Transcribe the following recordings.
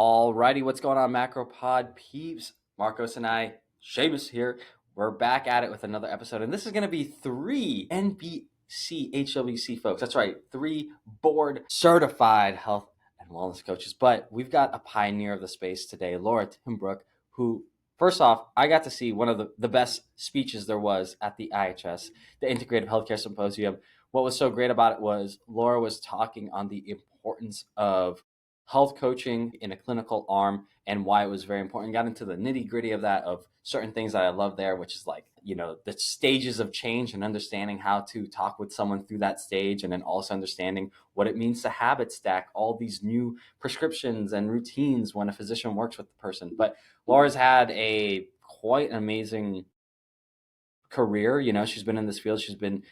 Alrighty, what's going on, Macropod peeps? Marcos and I, Seamus here. We're back at it with another episode, and this is going to be 3 NBC HWC folks. That's right, 3 board certified health and wellness coaches. But we've got a pioneer of the space today, Laura Timbrook, who, first off, I got to see one of the best speeches there was at the IHS, the Integrative Healthcare Symposium. What was so great about it was Laura was talking on the importance of health coaching in a clinical arm and why it was very important. Got into the nitty gritty of that, of certain things that I love there, which is like, the stages of change and understanding how to talk with someone through that stage. And then also understanding what it means to habit stack all these new prescriptions and routines when a physician works with the person. But Laura's had a quite an amazing career. She's been in this field. She's been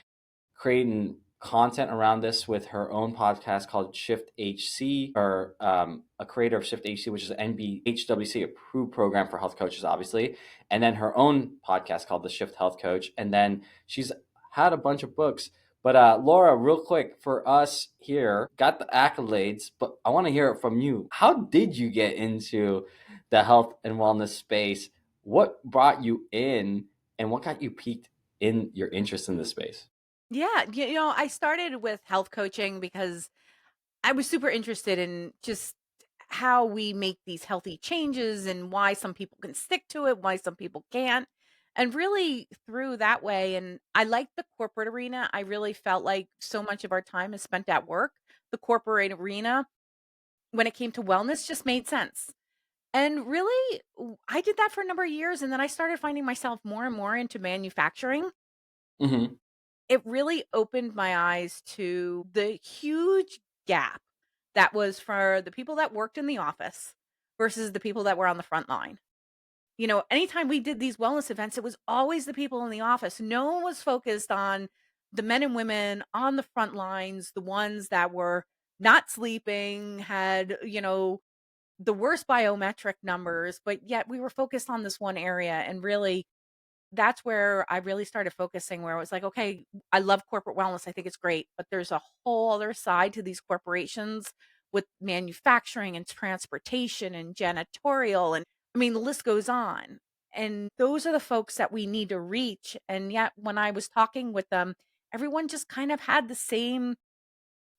creating content around this with her own podcast called Shift HC, or a creator of Shift HC, which is an NBHWC approved program for health coaches, obviously. And then her own podcast called The Shift Health Coach. And then she's had a bunch of books. But Laura, real quick for us here, got the accolades, but I want to hear it from you. How did you get into the health and wellness space? What brought you in, and what got you piqued in your interest in this space? Yeah, I started with health coaching because I was super interested in just how we make these healthy changes and why some people can stick to it, why some people can't. And really through that way, and I liked the corporate arena. I really felt like so much of our time is spent at work. The corporate arena, when it came to wellness, just made sense. And really, I did that for a number of years. And then I started finding myself more and more into manufacturing. Mm-hmm. It really opened my eyes to the huge gap that was for the people that worked in the office versus the people that were on the front line. Anytime we did these wellness events, it was always the people in the office. No one was focused on the men and women on the front lines, the ones that were not sleeping, had, the worst biometric numbers, but yet we were focused on this one area. And really, that's where I really started focusing, where it was like, okay, I love corporate wellness. I think it's great, but there's a whole other side to these corporations with manufacturing and transportation and janitorial. And I mean, the list goes on. And those are the folks that we need to reach. And yet, when I was talking with them, everyone just kind of had the same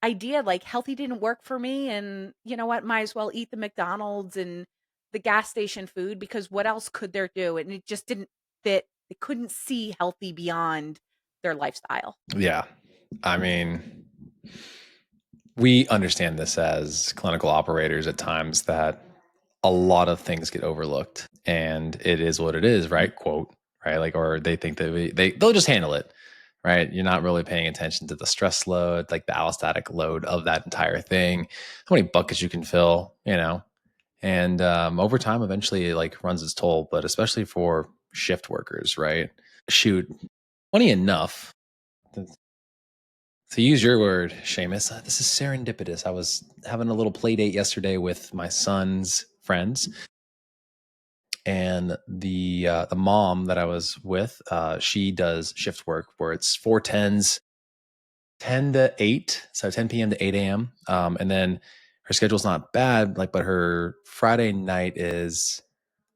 idea, like healthy didn't work for me. And you know what? Might as well eat the McDonald's and the gas station food, because what else could there do? And it just didn't fit. They couldn't see healthy beyond their lifestyle. Yeah. I mean, we understand this as clinical operators at times that a lot of things get overlooked and it is what it is, right? Quote, right? Like, or they think that they'll just handle it, right? You're not really paying attention to the stress load, like the allostatic load of that entire thing, how many buckets you can fill, and over time, eventually it like runs its toll, but especially for shift workers, right? Shoot, funny enough, to use your word, Seamus, this is serendipitous. I was having a little play date yesterday with my son's friends, and the mom that I was with, she does shift work where it's 4 10s, 10 to 8, so 10 p.m. to 8 a.m. And then her schedule's not bad, like, but her Friday night is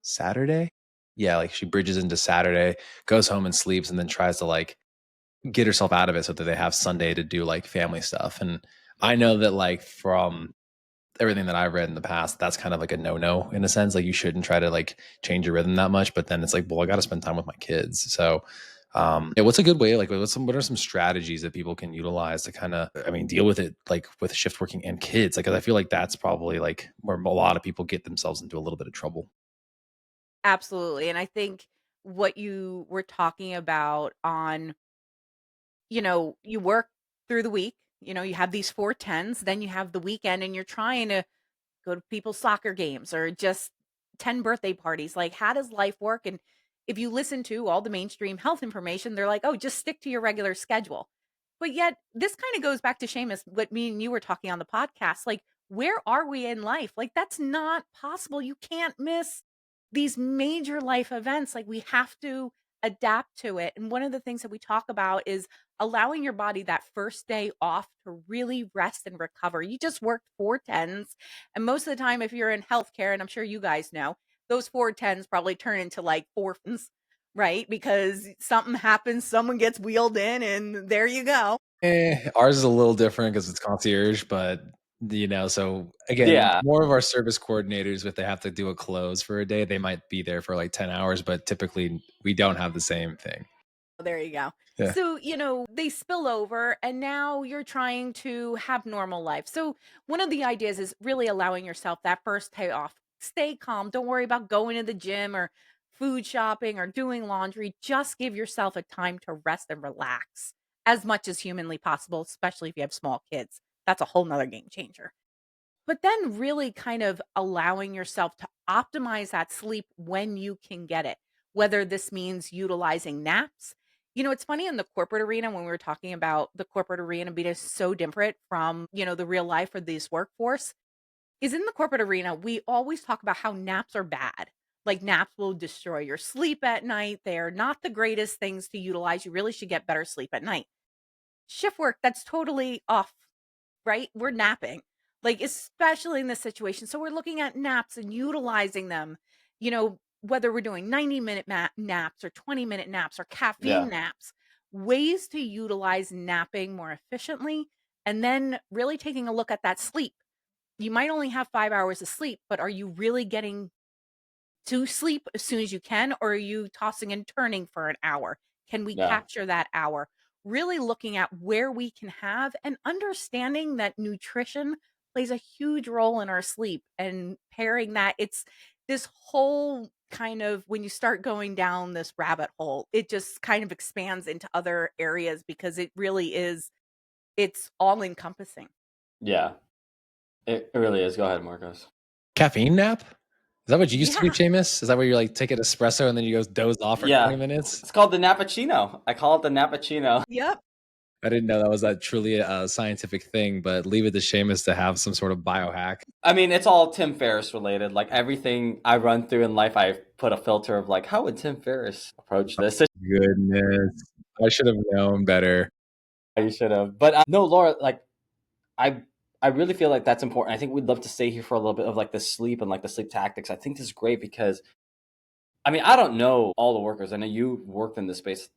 Saturday. Yeah, like she bridges into Saturday, goes home and sleeps, and then tries to like get herself out of it so that they have Sunday to do like family stuff. And I know that like from everything that I've read in the past, that's kind of like a no-no in a sense. Like you shouldn't try to like change your rhythm that much, but then it's like, well, I got to spend time with my kids. So yeah, what's a good way? Like what are some strategies that people can utilize to kind of, I mean, deal with it like with shift working and kids? Like, 'cause I feel like that's probably like where a lot of people get themselves into a little bit of trouble. Absolutely. And I think what you were talking about on, you work through the week, you have these 4 10s, then you have the weekend and you're trying to go to people's soccer games or just 10 birthday parties. Like, how does life work? And if you listen to all the mainstream health information, they're like, oh, just stick to your regular schedule. But yet, this kind of goes back to Seamus, what me and you were talking on the podcast. Like, where are we in life? Like, that's not possible. You can't miss these major life events. Like, we have to adapt to it. And one of the things that we talk about is allowing your body that first day off to really rest and recover. You just worked 4 tens. And most of the time, if you're in healthcare, and I'm sure you guys know, those 4 tens probably turn into like 4s, right? Because something happens, someone gets wheeled in, and there you go. Ours is a little different because it's concierge, but so again, Yeah. more of our service coordinators, if they have to do a close for a day, they might be there for like 10 hours, but typically we don't have the same thing. There you go. Yeah. So, they spill over and now you're trying to have normal life. So, one of the ideas is really allowing yourself that first day off. Stay calm. Don't worry about going to the gym or food shopping or doing laundry. Just give yourself a time to rest and relax as much as humanly possible, especially if you have small kids. That's a whole nother game changer. But then really kind of allowing yourself to optimize that sleep when you can get it, whether this means utilizing naps. It's funny in the corporate arena when we were talking about the corporate arena being so different from, the real life or this workforce, is in the corporate arena, we always talk about how naps are bad. Like naps will destroy your sleep at night. They're not the greatest things to utilize. You really should get better sleep at night. Shift work, that's totally off, right? We're napping, like, especially in this situation. So we're looking at naps and utilizing them, whether we're doing 90-minute naps or 20-minute naps or Yeah. caffeine naps, ways to utilize napping more efficiently. And then really taking a look at that sleep. You might only have 5 hours of sleep, but are you really getting to sleep as soon as you can, or are you tossing and turning for an hour? Can we Yeah. capture that hour? Really looking at where we can have and understanding that nutrition plays a huge role in our sleep and pairing that. It's this whole kind of when you start going down this rabbit hole, it just kind of expands into other areas because it really is, it's all encompassing. Yeah. It really is. Go ahead, Marcos. Caffeine nap? Is that what you used to do, Yeah. Seamus? Is that where you like take an espresso and then you go doze off for 20 Yeah. minutes? It's called the Nappuccino. I call it the Nappuccino. Yep. I didn't know that was truly a scientific thing, but leave it to Seamus to have some sort of biohack. I mean, it's all Tim Ferriss related. Like everything I run through in life, I put a filter of like, how would Tim Ferriss approach this? Goodness. I should have known better. You should have. But no, Laura, like I I really feel like that's important. I think we'd love to stay here for a little bit of like the sleep and like the sleep tactics. I think this is great because I mean, I don't know all the workers. I know you worked in this space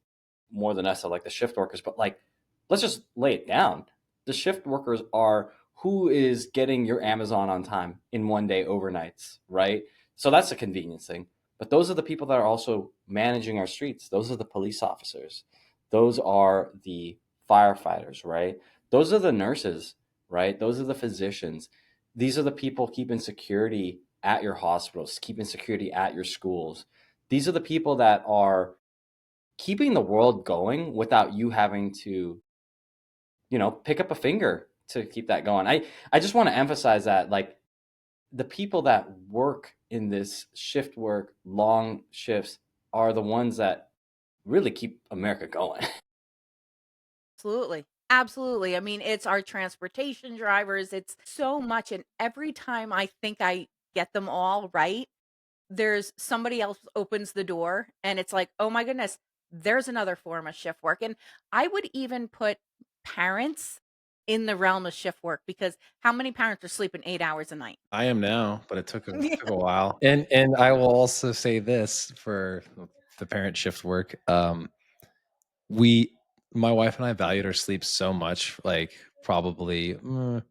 more than us, so like the shift workers, but like let's just lay it down. The shift workers are who is getting your Amazon on time in one day overnights, right? So that's a convenience thing. But those are the people that are also managing our streets. Those are the police officers. Those are the firefighters, right? Those are the nurses, right? Those are the physicians. These are the people keeping security at your hospitals, keeping security at your schools. These are the people that are keeping the world going without you having to, pick up a finger to keep that going. I just want to emphasize that like the people that work in this shift work, long shifts are the ones that really keep America going. Absolutely. Absolutely. I mean, it's our transportation drivers. It's so much. And every time I think I get them all right, there's somebody else opens the door and it's like, oh my goodness, there's another form of shift work. And I would even put parents in the realm of shift work because how many parents are sleeping 8 hours a night? I am now, but it took a, Yeah. took a while. And I will also say this for the parent shift work. We, my wife and I valued our sleep so much, like probably the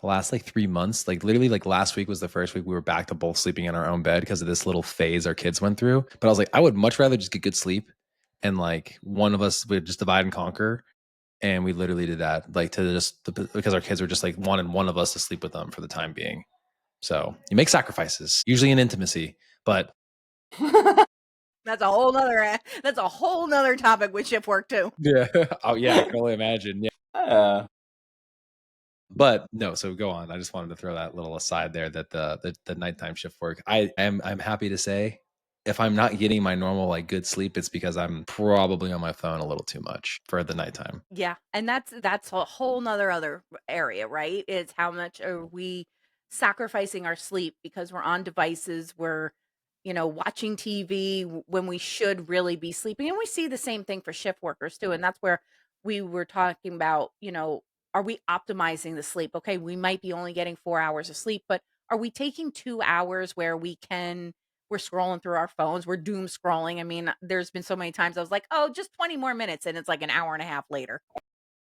last like 3 months, like literally like last week was the first week we were back to both sleeping in our own bed because of this little phase our kids went through. But I was like, I would much rather just get good sleep and like one of us would just divide and conquer. And we literally did that, like because our kids were just like wanted one of us to sleep with them for the time being. So you make sacrifices, usually in intimacy, but That's a whole nother topic with shift work too. yeah. Oh yeah, I can only imagine. Yeah. uh, But no, so go on. I just wanted to throw that little aside there that the nighttime shift work. I'm happy to say if I'm not getting my normal like good sleep, it's because I'm probably on my phone a little too much for the nighttime. Yeah, and that's a whole nother other area, right? Is how much are we sacrificing our sleep because we're on devices, we're watching TV when we should really be sleeping. And we see the same thing for shift workers too. And that's where we were talking about, are we optimizing the sleep? Okay, we might be only getting 4 hours of sleep, but are we taking 2 hours where we're scrolling through our phones, we're doom scrolling? I mean, there's been so many times I was like, oh, just 20 more minutes, and it's like an hour and a half later.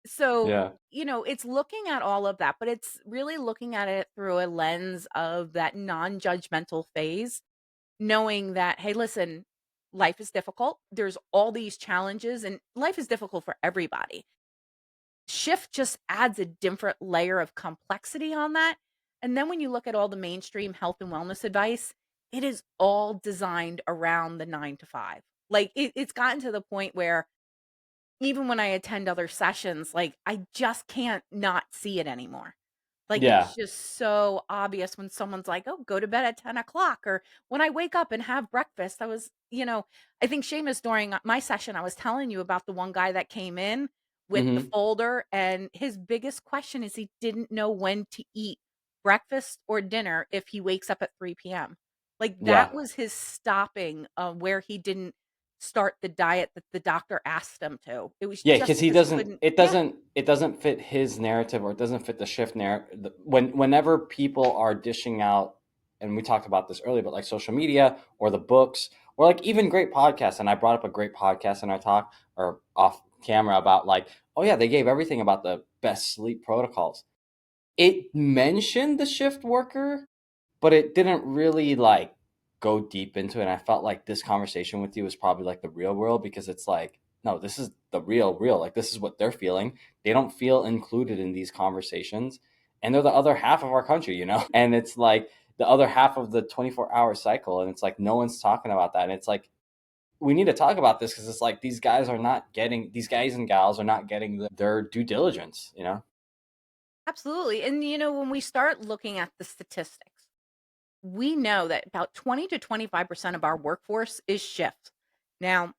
So, Yeah. it's looking at all of that, but it's really looking at it through a lens of that non-judgmental phase, knowing that, hey, listen, life is difficult. There's all these challenges, and life is difficult for everybody. Shift just adds a different layer of complexity on that. And then when you look at all the mainstream health and wellness advice, it is all designed around the 9 to 5. Like it's gotten to the point where even when I attend other sessions, like, I just can't not see it anymore. Like, Yeah. it's just so obvious when someone's like, "Oh, go to bed at 10 o'clock," or when I wake up and have breakfast. I think Seamus, during my session, I was telling you about the one guy that came in with the Hmm. folder, and his biggest question is he didn't know when to eat breakfast or dinner if he wakes up at 3 p.m. Like, that Yeah. was his stopping, where he didn't start the diet that the doctor asked him to. It was Yeah, just because he because he doesn't. couldn't. It Yeah, doesn't. It doesn't fit his narrative, or it doesn't fit the shift narrative. Whenever people are dishing out, and we talked about this earlier, but like social media or the books or like even great podcasts. And I brought up a great podcast in our talk or off camera about like, oh yeah, they gave everything about the best sleep protocols. It mentioned the shift worker, but it didn't really like go deep into it. And I felt like this conversation with you was probably like the real world, because it's like, no, this is the real. Like, this is what they're feeling. They don't feel included in these conversations. And they're the other half of our country. And it's like the other half of the 24-hour cycle. And it's like, no one's talking about that. And it's like, we need to talk about this, because it's like these guys and gals are not getting their due diligence. absolutely. And when we start looking at the statistics, we know that about 20 to 25% of our workforce is shift. Now,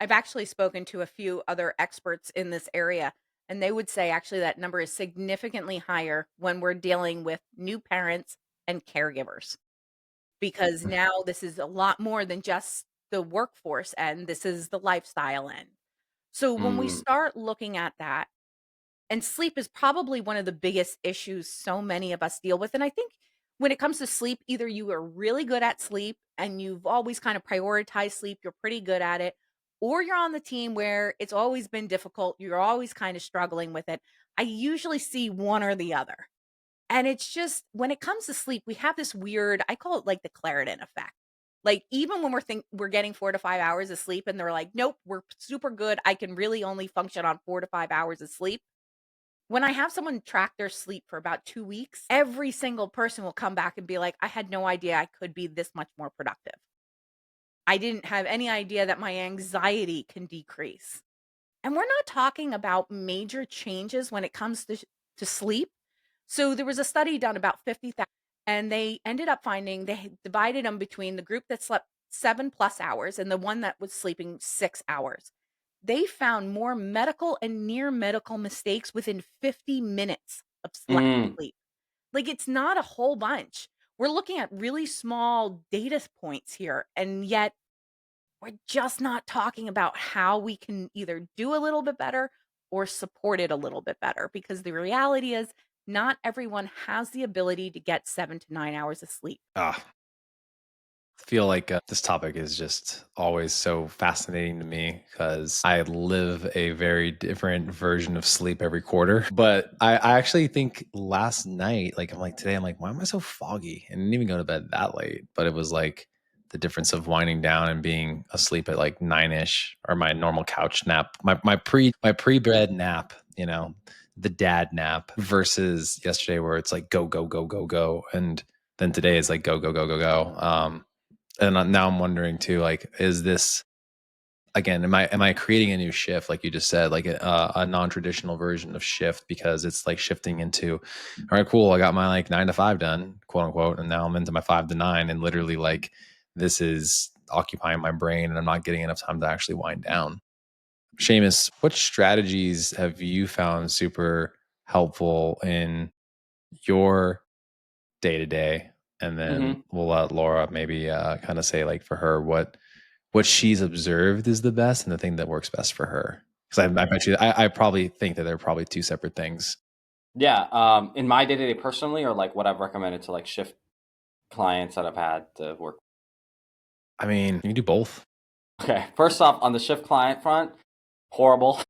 I've actually spoken to a few other experts in this area, and they would say actually that number is significantly higher when we're dealing with new parents and caregivers, because now this is a lot more than just the workforce and this is the lifestyle end. So when we Mm, start looking at that, and sleep is probably one of the biggest issues so many of us deal with. And I think when it comes to sleep, either you are really good at sleep and you've always kind of prioritized sleep, you're pretty good at it, or you're on the team where it's always been difficult, you're always kind of struggling with it. I usually see one or the other. And it's just when it comes to sleep, we have this weird, I call it like the Claritin effect. Like even when we're getting 4 to 5 hours of sleep and they're like, nope, we're super good. I can really only function on 4 to 5 hours of sleep. When I have someone track their sleep for about 2 weeks, every single person will come back and be like, "I had no idea I could be this much more productive. I didn't have any idea that my anxiety can decrease." And we're not talking about major changes when it comes to sleep. So there was a study done about 50,000, and they ended up finding they had divided them between the group that slept 7+ hours and the one that was sleeping 6 hours. They found more medical and near medical mistakes within 50 minutes of lack of mm. sleep. Like, it's not a whole bunch. We're looking at really small data points here, and yet we're just not talking about how we can either do a little bit better or support it a little bit better, because the reality is not everyone has the ability to get 7 to 9 hours of sleep. Ah, feel like this topic is just always so fascinating to me because I live a very different version of sleep every quarter. But I actually think last night, like I'm like today, I'm like, why am I so foggy? And didn't even go to bed that late. But it was like the difference of winding down and being asleep at like 9ish, or my normal couch nap, my pre bed nap, the dad nap, versus yesterday where it's like go go go go go, and then today is like go go go go go. And now I'm wondering too, like, is this again? Am I creating a new shift, like you just said, like a non-traditional version of shift, because it's like shifting into, all right, cool, I got my like 9 to 5 done, quote unquote, and now I'm into my 5 to 9, and literally like this is occupying my brain, and I'm not getting enough time to actually wind down. Seamus, what strategies have you found super helpful in your day to day? and then we'll let Laura maybe kind of say, like, for her, what she's observed is the best and the thing that works best for her. Because I bet you, I probably think that they're probably two separate things. Yeah. In my day-to-day personally, or like what I've recommended to like shift clients that I've had to work. I mean, you can do both. Okay. First off, on the shift client front, horrible.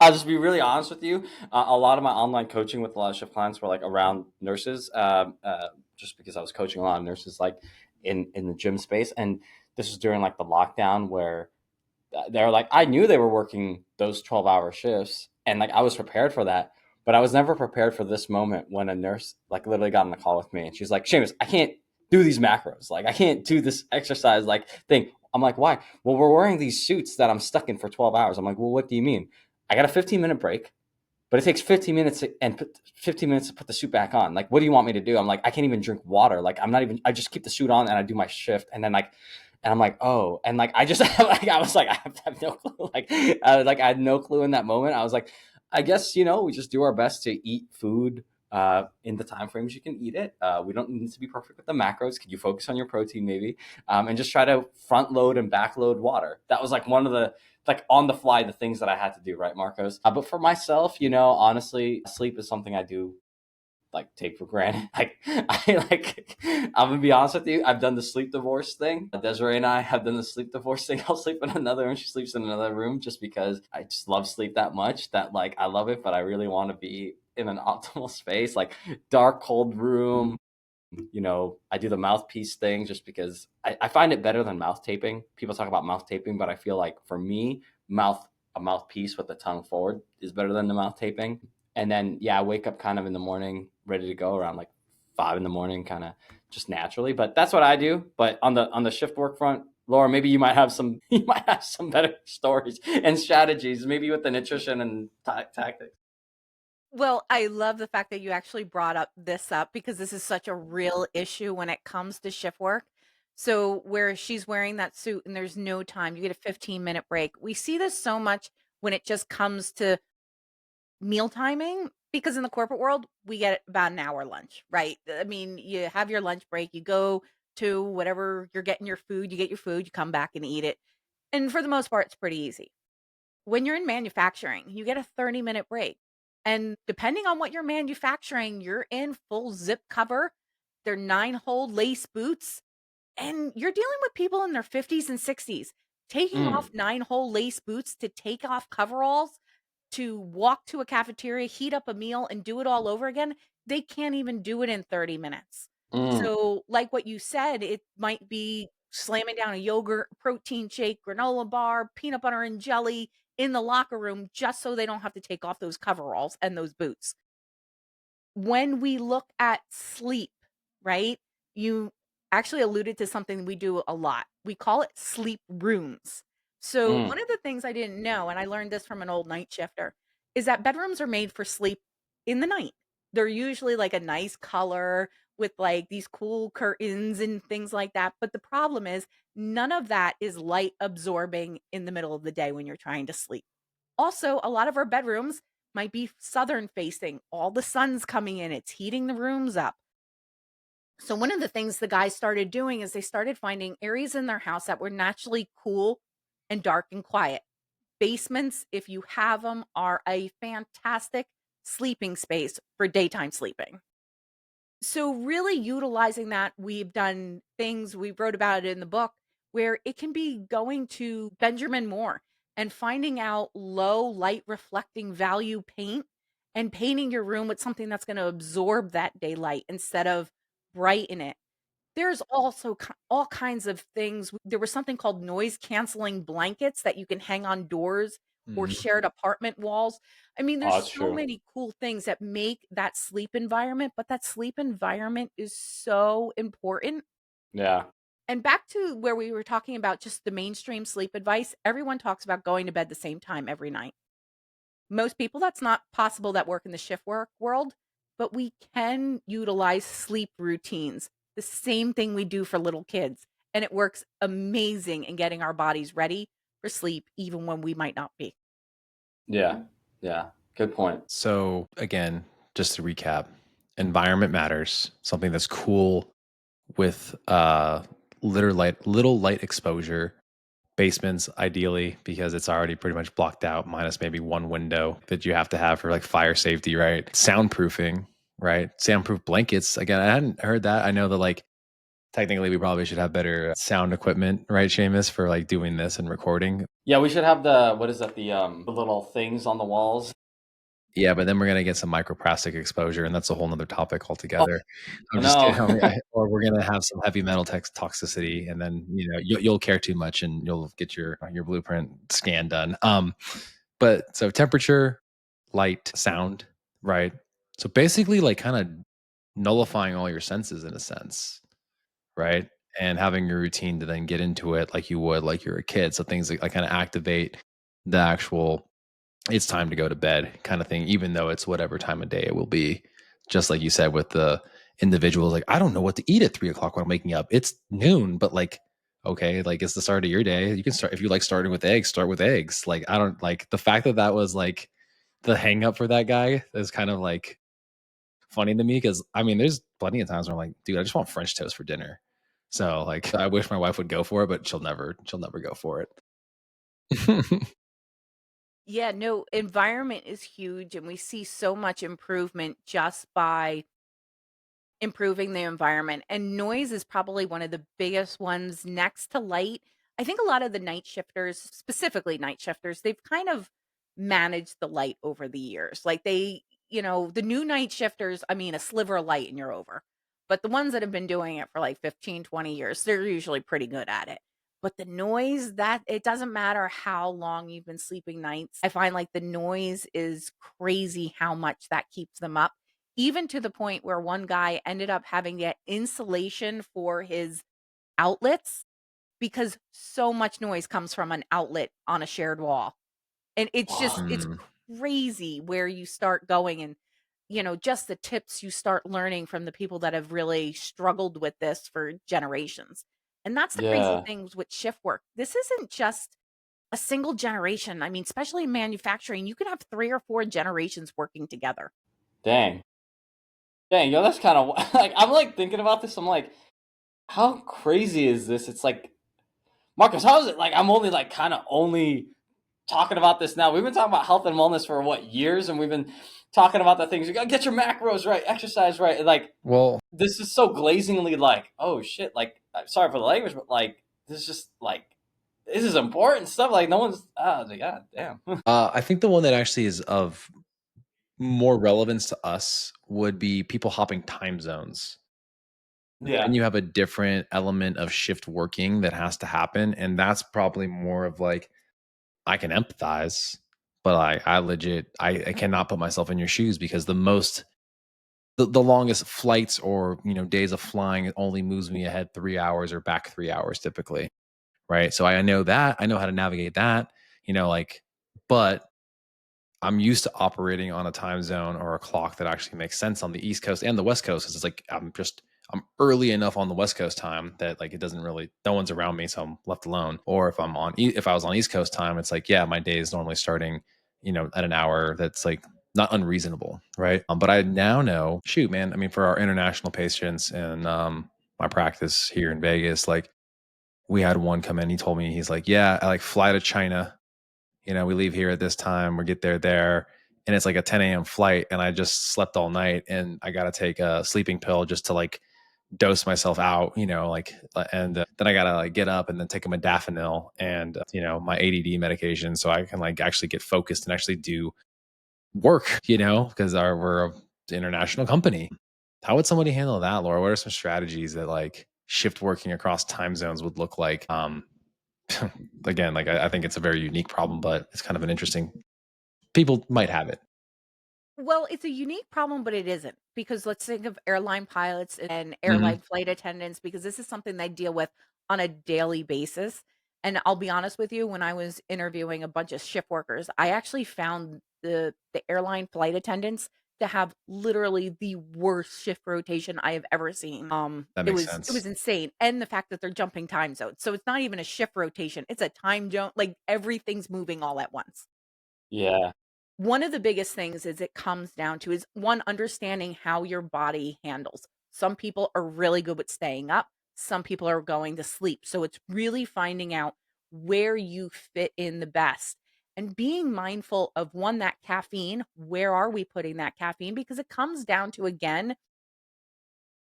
I'll just be really honest with you. A lot of my online coaching with a lot of shift clients were like around nurses, just because I was coaching a lot of nurses like in the gym space. And this was during like the lockdown where they're like, I knew they were working those 12-hour shifts and like I was prepared for that. But I was never prepared for this moment when a nurse like literally got on the call with me and she's like, Seamus, I can't do these macros. Like I can't do this exercise like thing. I'm like, why? Well, we're wearing these suits that I'm stuck in for 12 hours. I'm like, well, what do you mean? I got a 15-minute break, but it takes 15 minutes and 15 minutes to put the suit back on. Like, what do you want me to do? I'm like, I can't even drink water. Like, I just keep the suit on and I do my shift. And then like, and I'm like, oh, and like, I just, like, I was like, I have no clue. Like, I had no clue in that moment. I was like, I guess, we just do our best to eat food in the time frames you can eat it. We don't need to be perfect with the macros. Could you focus on your protein maybe? And just try to front load and back load water. That was like one of the, like on the fly, the things that I had to do, right, Marcos? But for myself, honestly, sleep is something I do like take for granted. I'm gonna be honest with you. I've done the sleep divorce thing. Desiree and I have done the sleep divorce thing. I'll sleep in another room. She sleeps in another room just because I just love sleep that much that like I love it, but I really want to be in an optimal space, like dark, cold room. I do the mouthpiece thing just because I find it better than mouth taping. People talk about mouth taping, but I feel like for me, a mouthpiece with the tongue forward is better than the mouth taping. And then I wake up kind of in the morning ready to go around like 5 in the morning, kind of just naturally. But that's what I do. But on the shift work front, Laura, maybe you might have some better stories and strategies, maybe with the nutrition and tactics. Well, I love the fact that you actually brought this up because this is such a real issue when it comes to shift work. So, where she's wearing that suit and there's no time, you get a 15-minute break. We see this so much when it just comes to meal timing because in the corporate world, we get about an hour lunch, right? I mean, you have your lunch break, you go to whatever you're getting your food, you get your food, you come back and eat it. And for the most part, it's pretty easy. When you're in manufacturing, you get a 30-minute break. And depending on what you're manufacturing, you're in full zip cover. They're 9-hole lace boots. And you're dealing with people in their 50s and 60s. Taking off 9-hole lace boots to take off coveralls, to walk to a cafeteria, heat up a meal, and do it all over again, they can't even do it in 30 minutes. Mm, So, like what you said, it might be slamming down a yogurt, protein shake, granola bar, peanut butter and jelly in the locker room just so they don't have to take off those coveralls and those boots. When we look at sleep, right? You actually alluded to something we do a lot. We call it sleep rooms. So, mm, one of the things I didn't know, and I learned this from an old night shifter, is that bedrooms are made for sleep in the night. They're usually like a nice color with like these cool curtains and things like that. But the problem is, none of that is light absorbing in the middle of the day when you're trying to sleep. Also, a lot of our bedrooms might be southern facing. All the sun's coming in, it's heating the rooms up. So, one of the things the guys started doing is they started finding areas in their house that were naturally cool and dark and quiet. Basements, if you have them, are a fantastic sleeping space for daytime sleeping. So, really utilizing that, we've done things, we wrote about it in the book, where it can be going to Benjamin Moore and finding out low light reflecting value paint and painting your room with something that's going to absorb that daylight instead of brighten it. There's also all kinds of things. There was something called noise canceling blankets that you can hang on doors or Mhm. shared apartment walls. I mean, oh, there's that's so true. many cool things that make that sleep environment, but that sleep environment is so important. Yeah. And back to where we were talking about just the mainstream sleep advice, everyone talks about going to bed the same time every night. Most people, that's not possible that work in the shift work world, but we can utilize sleep routines, the same thing we do for little kids. And it works amazing in getting our bodies ready for sleep, even when we might not be. Yeah. Yeah. Good point. So again, just to recap, environment matters. Something that's cool with little light exposure. Basements ideally because it's already pretty much blocked out, minus maybe one window that you have to have for like fire safety, right? Soundproofing, right? Soundproof blankets. Again, I hadn't heard that. I know that like technically we probably should have better sound equipment, right, Seamus, for like doing this and recording. Yeah, we should have the what is that? The little things on the walls. Yeah, but then we're gonna get some microplastic exposure, and that's a whole nother topic altogether. I'm just No. kidding. Or we're gonna have some heavy metal toxicity, and then you'll care too much, and you'll get your blueprint scan done. But so temperature, light, sound, right? So basically, like kind of nullifying all your senses in a sense, right? And having your routine to then get into it like you would like you're a kid. So things like kind of activate the actual it's time to go to bed kind of thing, even though it's whatever time of day it will be. Just like you said with the individuals, like, I don't know what to eat at 3 o'clock when I'm waking up. It's noon, but like, okay, like it's the start of your day. You can start if you like starting with eggs, start with eggs. Like, I don't like the fact that that was like the hang up for that guy is kind of like funny to me because I mean, there's plenty of times where I'm like, dude, I just want French toast for dinner. So like, I wish my wife would go for it, but she'll never go for it. Yeah, no, environment is huge, and we see so much improvement just by improving the environment. And noise is probably one of the biggest ones next to light. I think a lot of the night shifters, specifically night shifters, they've kind of managed the light over the years. Like the new night shifters, I mean, a sliver of light and you're over. But the ones that have been doing it for like 15, 20 years, they're usually pretty good at it. But the noise, that it doesn't matter how long you've been sleeping nights. I find like the noise is crazy how much that keeps them up, even to the point where one guy ended up having to get insulation for his outlets because so much noise comes from an outlet on a shared wall. And it's Mm. crazy where you start going, and just the tips you start learning from the people that have really struggled with this for generations. And that's the crazy Yeah. things with shift work. This isn't just a single generation. I mean, especially in manufacturing, you can have 3 or 4 generations working together. Dang. Dang, yo, that's kind of like I'm like thinking about this. I'm like, how crazy is this? It's like, Marcus, how is it? Like, I'm only like kind of only talking about this now. We've been talking about health and wellness for what, years, and we've been talking about the things. You gotta get your macros right, exercise right. And like, Well, this is so glazingly like, oh shit. Like, I'm sorry for the language, but like, this is just like, this is important stuff. Like, no one's. God damn. I think the one that actually is of more relevance to us would be people hopping time zones. Yeah. Then you have a different element of shift working that has to happen. And that's probably more of like, I can empathize, but I legit, I cannot put myself in your shoes because the longest flights or, days of flying only moves me ahead 3 hours or back 3 hours typically. Right. So I know that I know how to navigate that, like, but I'm used to operating on a time zone or a clock that actually makes sense on the East Coast and the West Coast. Because it's like I'm early enough on the West Coast time that like it doesn't really no one's around me, so I'm left alone. Or if I was on East Coast time, it's like my day is normally starting, at an hour that's like not unreasonable, right? But I now know, shoot, man. I mean, for our international patients and my practice here in Vegas, like we had one come in. He told me he's like, yeah, I like fly to China, we leave here at this time, we get there, and it's like a 10 a.m. flight, and I just slept all night, and I got to take a sleeping pill just to like dose myself out, like, and then I got to like get up and then take a modafinil and, my ADD medication so I can like actually get focused and actually do work, because we're an international company. How would somebody handle that, Laura? What are some strategies that like shift working across time zones would look like? Again, like I think it's a very unique problem, but it's kind of an interesting. People might have it. Well, it's a unique problem, but it isn't, because let's think of airline pilots and Hmm. airline flight attendants, because this is something they deal with on a daily basis. And I'll be honest with you, when I was interviewing a bunch of shift workers, I actually found the airline flight attendants to have literally the worst shift rotation I have ever seen. That It makes was sense. insane, and the fact that they're jumping time zones, so it's not even a shift rotation; it's a time zone. Like everything's moving all at once. Yeah. one of the biggest things is it comes down to is one, understanding how your body handles. Some people are really good with staying up. Some people are going to sleep. So it's really finding out where you fit in the best and being mindful of one, that caffeine. Where are we putting that caffeine? Because it comes down to, again,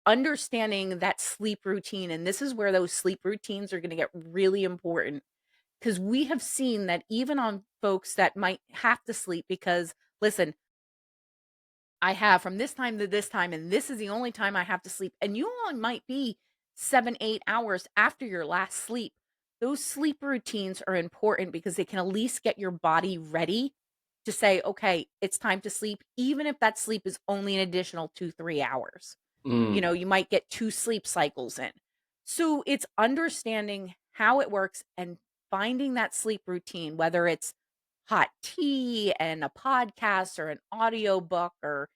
understanding that sleep routine. And this is where those sleep routines are going to get really important, because we have seen that even on folks that might have to sleep because, listen, I have from this time to this time, and this is the only time I have to sleep. And you only might be 7, 8 hours after your last sleep. Those sleep routines are important because they can at least get your body ready to say, okay, it's time to sleep, even if that sleep is only an additional 2, 3 hours. You might get 2 sleep cycles in. So it's understanding how it works and finding that sleep routine, whether it's hot tea and a podcast or an audio book. Or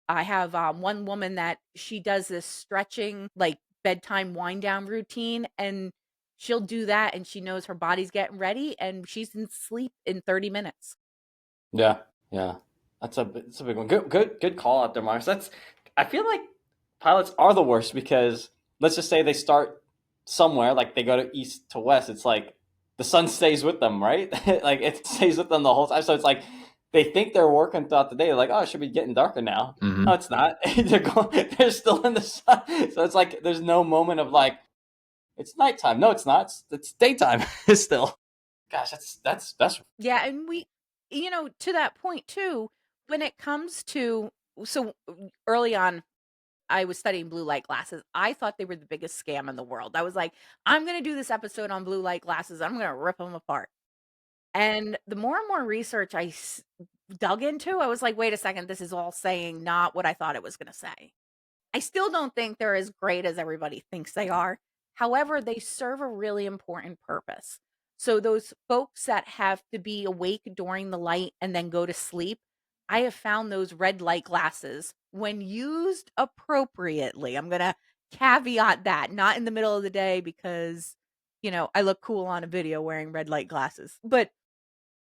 I have one woman that she does this stretching, like bedtime wind down routine, and she'll do that and she knows her body's getting ready and she's in sleep in 30 minutes. Yeah, yeah, it's a big one. Good call out there, Marcus. I feel like pilots are the worst because let's just say they start somewhere, like they go to east to west. It's like the sun stays with them, right? Like it stays with them the whole time. So it's like they think they're working throughout the day. They're like, oh, it should be getting darker now. Mm-hmm. No, it's not. They're still in the sun. So it's like there's no moment of like it's nighttime. No, it's not. It's daytime still. Gosh, that's Yeah, and we, to that point too, when it comes to, so early on, I was studying blue light glasses. I thought they were the biggest scam in the world. I was like, I'm going to do this episode on blue light glasses. I'm going to rip them apart. And the more and more research I dug into, I was like, wait a second, this is all saying not what I thought it was going to say. I still don't think they're as great as everybody thinks they are. However, they serve a really important purpose. So those folks that have to be awake during the light and then go to sleep, I have found those red light glasses, when used appropriately. I'm going to caveat that, not in the middle of the day because, I look cool on a video wearing red light glasses. But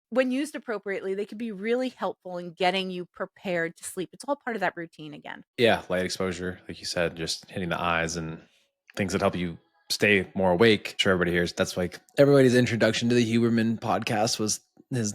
when used appropriately, they can be really helpful in getting you prepared to sleep. It's all part of that routine again. Yeah, light exposure, like you said, just hitting the eyes and things that help you stay more awake. I'm sure everybody hears that's like everybody's introduction to the Huberman podcast was his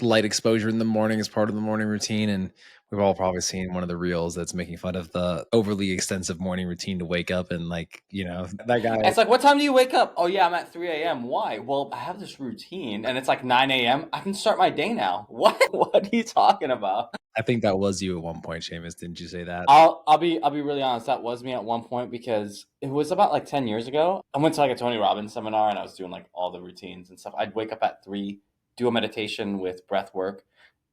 light exposure in the morning as part of the morning routine. And we've all probably seen one of the reels that's making fun of the overly extensive morning routine to wake up and that guy. It's like, what time do you wake up? Oh yeah, I'm at 3 a.m. Why? Well, I have this routine, and it's like 9 a.m. I can start my day now. What? What are you talking about? I think that was you at one point, Seamus. Didn't you say that? I'll be really honest. That was me at one point because it was about like 10 years ago. I went to like a Tony Robbins seminar, and I was doing like all the routines and stuff. I'd wake up at 3, do a meditation with breath work,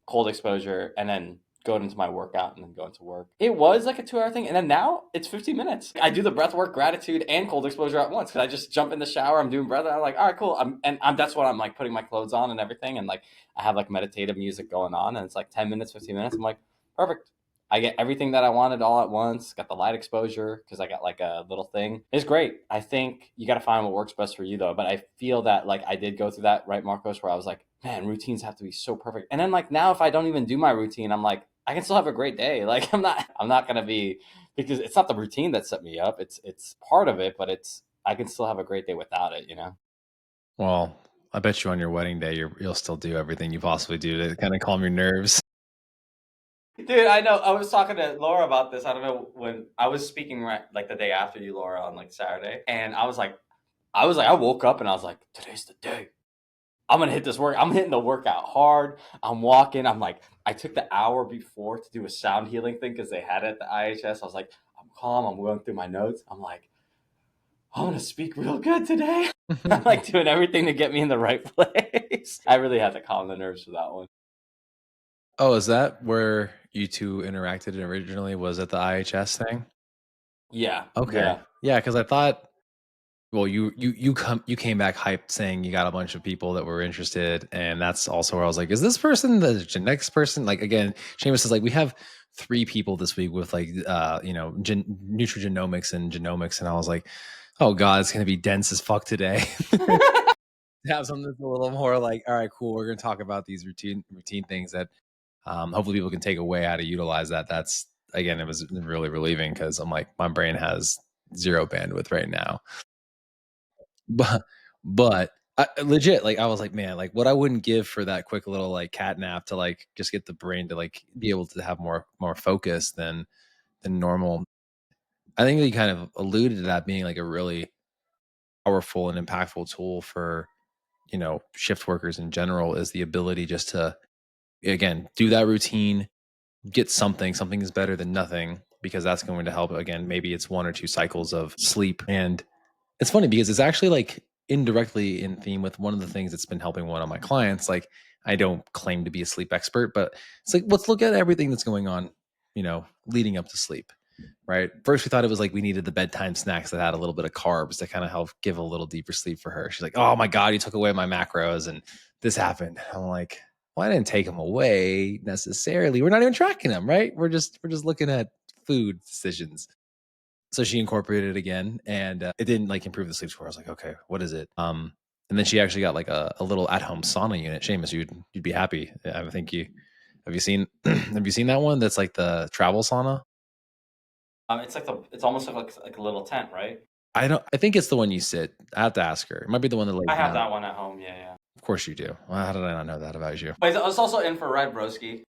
cold exposure, and then go into my workout and then go into work. It was like a 2-hour thing, and then now it's 15 minutes. I do the breath work, gratitude, and cold exposure at once because I just jump in the shower. I'm doing breath. And I'm like, all right, cool. That's what I'm like putting my clothes on and everything, and like I have like meditative music going on, and it's like 10 minutes, 15 minutes. I'm like, perfect. I get everything that I wanted all at once. Got the light exposure because I got like a little thing. It's great. I think you got to find what works best for you though. But I feel that like I did go through that, right, Marcos, where I was like, man, routines have to be so perfect. And then like now if I don't even do my routine, I'm like, I can still have a great day. Like I'm not going to be, because it's not the routine that set me up. It's part of it, but I can still have a great day without it, Well, I bet you on your wedding day, you'll still do everything you possibly do to kind of calm your nerves. Dude, I know. I was talking to Laura about this. I don't know when I was speaking right like the day after you, Laura, on like Saturday, and I woke up and I was like, today's the day. I'm gonna hit this work. I'm hitting the workout hard. I'm walking. I'm like, I took the hour before to do a sound healing thing because they had it at the IHS. I was like, I'm calm. I'm going through my notes. I'm like, I'm gonna speak real good today. I'm like doing everything to get me in the right place. I really had to calm the nerves for that one. Oh, is that where you two interacted originally? Was it the IHS thing? Yeah. Okay. Yeah, because I thought, well, you came back hyped saying you got a bunch of people that were interested, and that's also where I was like, is this person the genetics person? Like again, Seamus is like, we have 3 people this week with like nutrigenomics and genomics, and I was like, oh god, it's gonna be dense as fuck today. Have something that's a little more like, all right, cool, we're gonna talk about these routine things that Hopefully people can take away how to utilize that. That's, again, it was really relieving because I'm like, my brain has zero bandwidth right now. But legit, like I was like, man, like what I wouldn't give for that quick little like cat nap to like just get the brain to like be able to have more focus than normal. I think you kind of alluded to that being like a really powerful and impactful tool for, shift workers in general, is the ability just to, again, do that routine, get something is better than nothing, because that's going to help. Again, maybe it's 1 or 2 cycles of sleep. And it's funny because it's actually like indirectly in theme with one of the things that's been helping one of my clients. Like, I don't claim to be a sleep expert, but it's like, let's look at everything that's going on, leading up to sleep. Right. First, we thought it was like we needed the bedtime snacks that had a little bit of carbs to kind of help give a little deeper sleep for her. She's like, oh my God, you took away my macros and this happened. I'm like, well, I didn't take them away necessarily. We're not even tracking them, right? We're just looking at food decisions. So she incorporated it again, and it didn't like improve the sleep score. I was like, okay, what is it? And then she actually got like a little at home sauna unit. Seamus, you'd be happy. I think you have you seen have you seen that one? That's like the travel sauna. It's like it's almost like a little tent, right? I think it's the one you sit. I have to ask her. It might be the one that lays I have down. that one at home. Yeah, yeah. Of course you do. Well, how did I not know that about you? But it's also infrared, broski.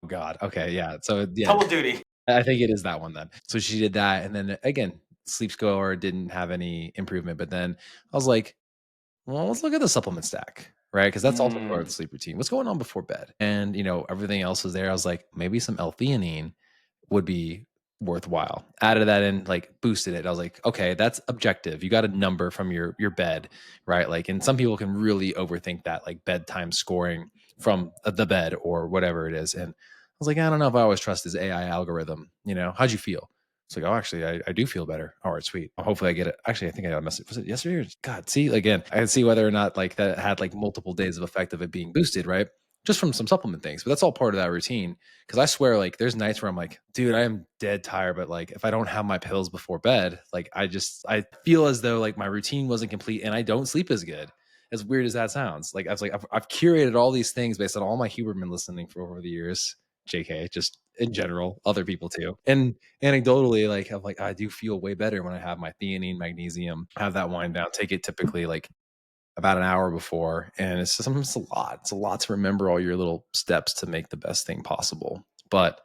Oh God. Okay. Yeah. So yeah, Double duty. I think it is that one then. So she did that, and then again, sleep score didn't have any improvement. But then I was like, well, let's look at the supplement stack, right? Because that's also part of the sleep routine. What's going on before bed? And everything else was there. I was like, maybe some L-theanine would be worthwhile. Added that in, like boosted it. I was like, okay, that's objective. You got a number from your bed, right? Like, and some people can really overthink that, like bedtime scoring from the bed or whatever it is. And I was like, I don't know if I always trust this AI algorithm. How'd you feel? It's like, oh, actually, I do feel better. All right, sweet. Hopefully, I get it. Actually, I think I got a message. Was it yesterday? God, see, again, I can see whether or not like that had like multiple days of effect of it being boosted, right? Just from some supplement things, but that's all part of that routine. Because I swear, like, there's nights where I'm like, dude, I am dead tired, but like, if I don't have my pills before bed, like, I feel as though like my routine wasn't complete, and I don't sleep as good. As weird as that sounds, like I was like, I've curated all these things based on all my Huberman listening for over the years. JK, just in general, other people too. And anecdotally, like I'm like, I do feel way better when I have my theanine, magnesium, have that wind down, take it typically like about an hour before. And it's sometimes a lot. It's a lot to remember all your little steps to make the best thing possible. But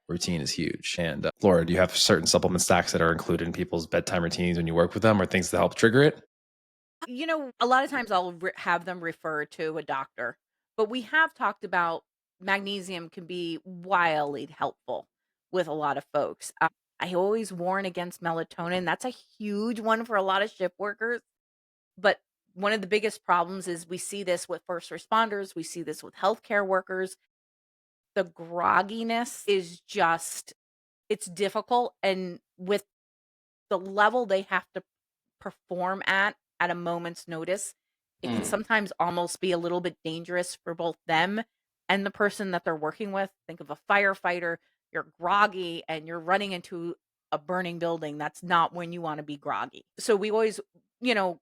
routine is huge. And Laura, do you have certain supplement stacks that are included in people's bedtime routines when you work with them, or things that help trigger it? A lot of times I'll have them refer to a doctor, but we have talked about magnesium can be wildly helpful with a lot of folks. I always warn against melatonin. That's a huge one for a lot of shift workers. But one of the biggest problems is we see this with first responders, we see this with healthcare workers. The grogginess is just, it's difficult. And with the level they have to perform at a moment's notice, it can Mm. sometimes almost be a little bit dangerous for both them and the person that they're working with. Think of a firefighter, you're groggy and you're running into a burning building. That's not when you want to be groggy. So we always,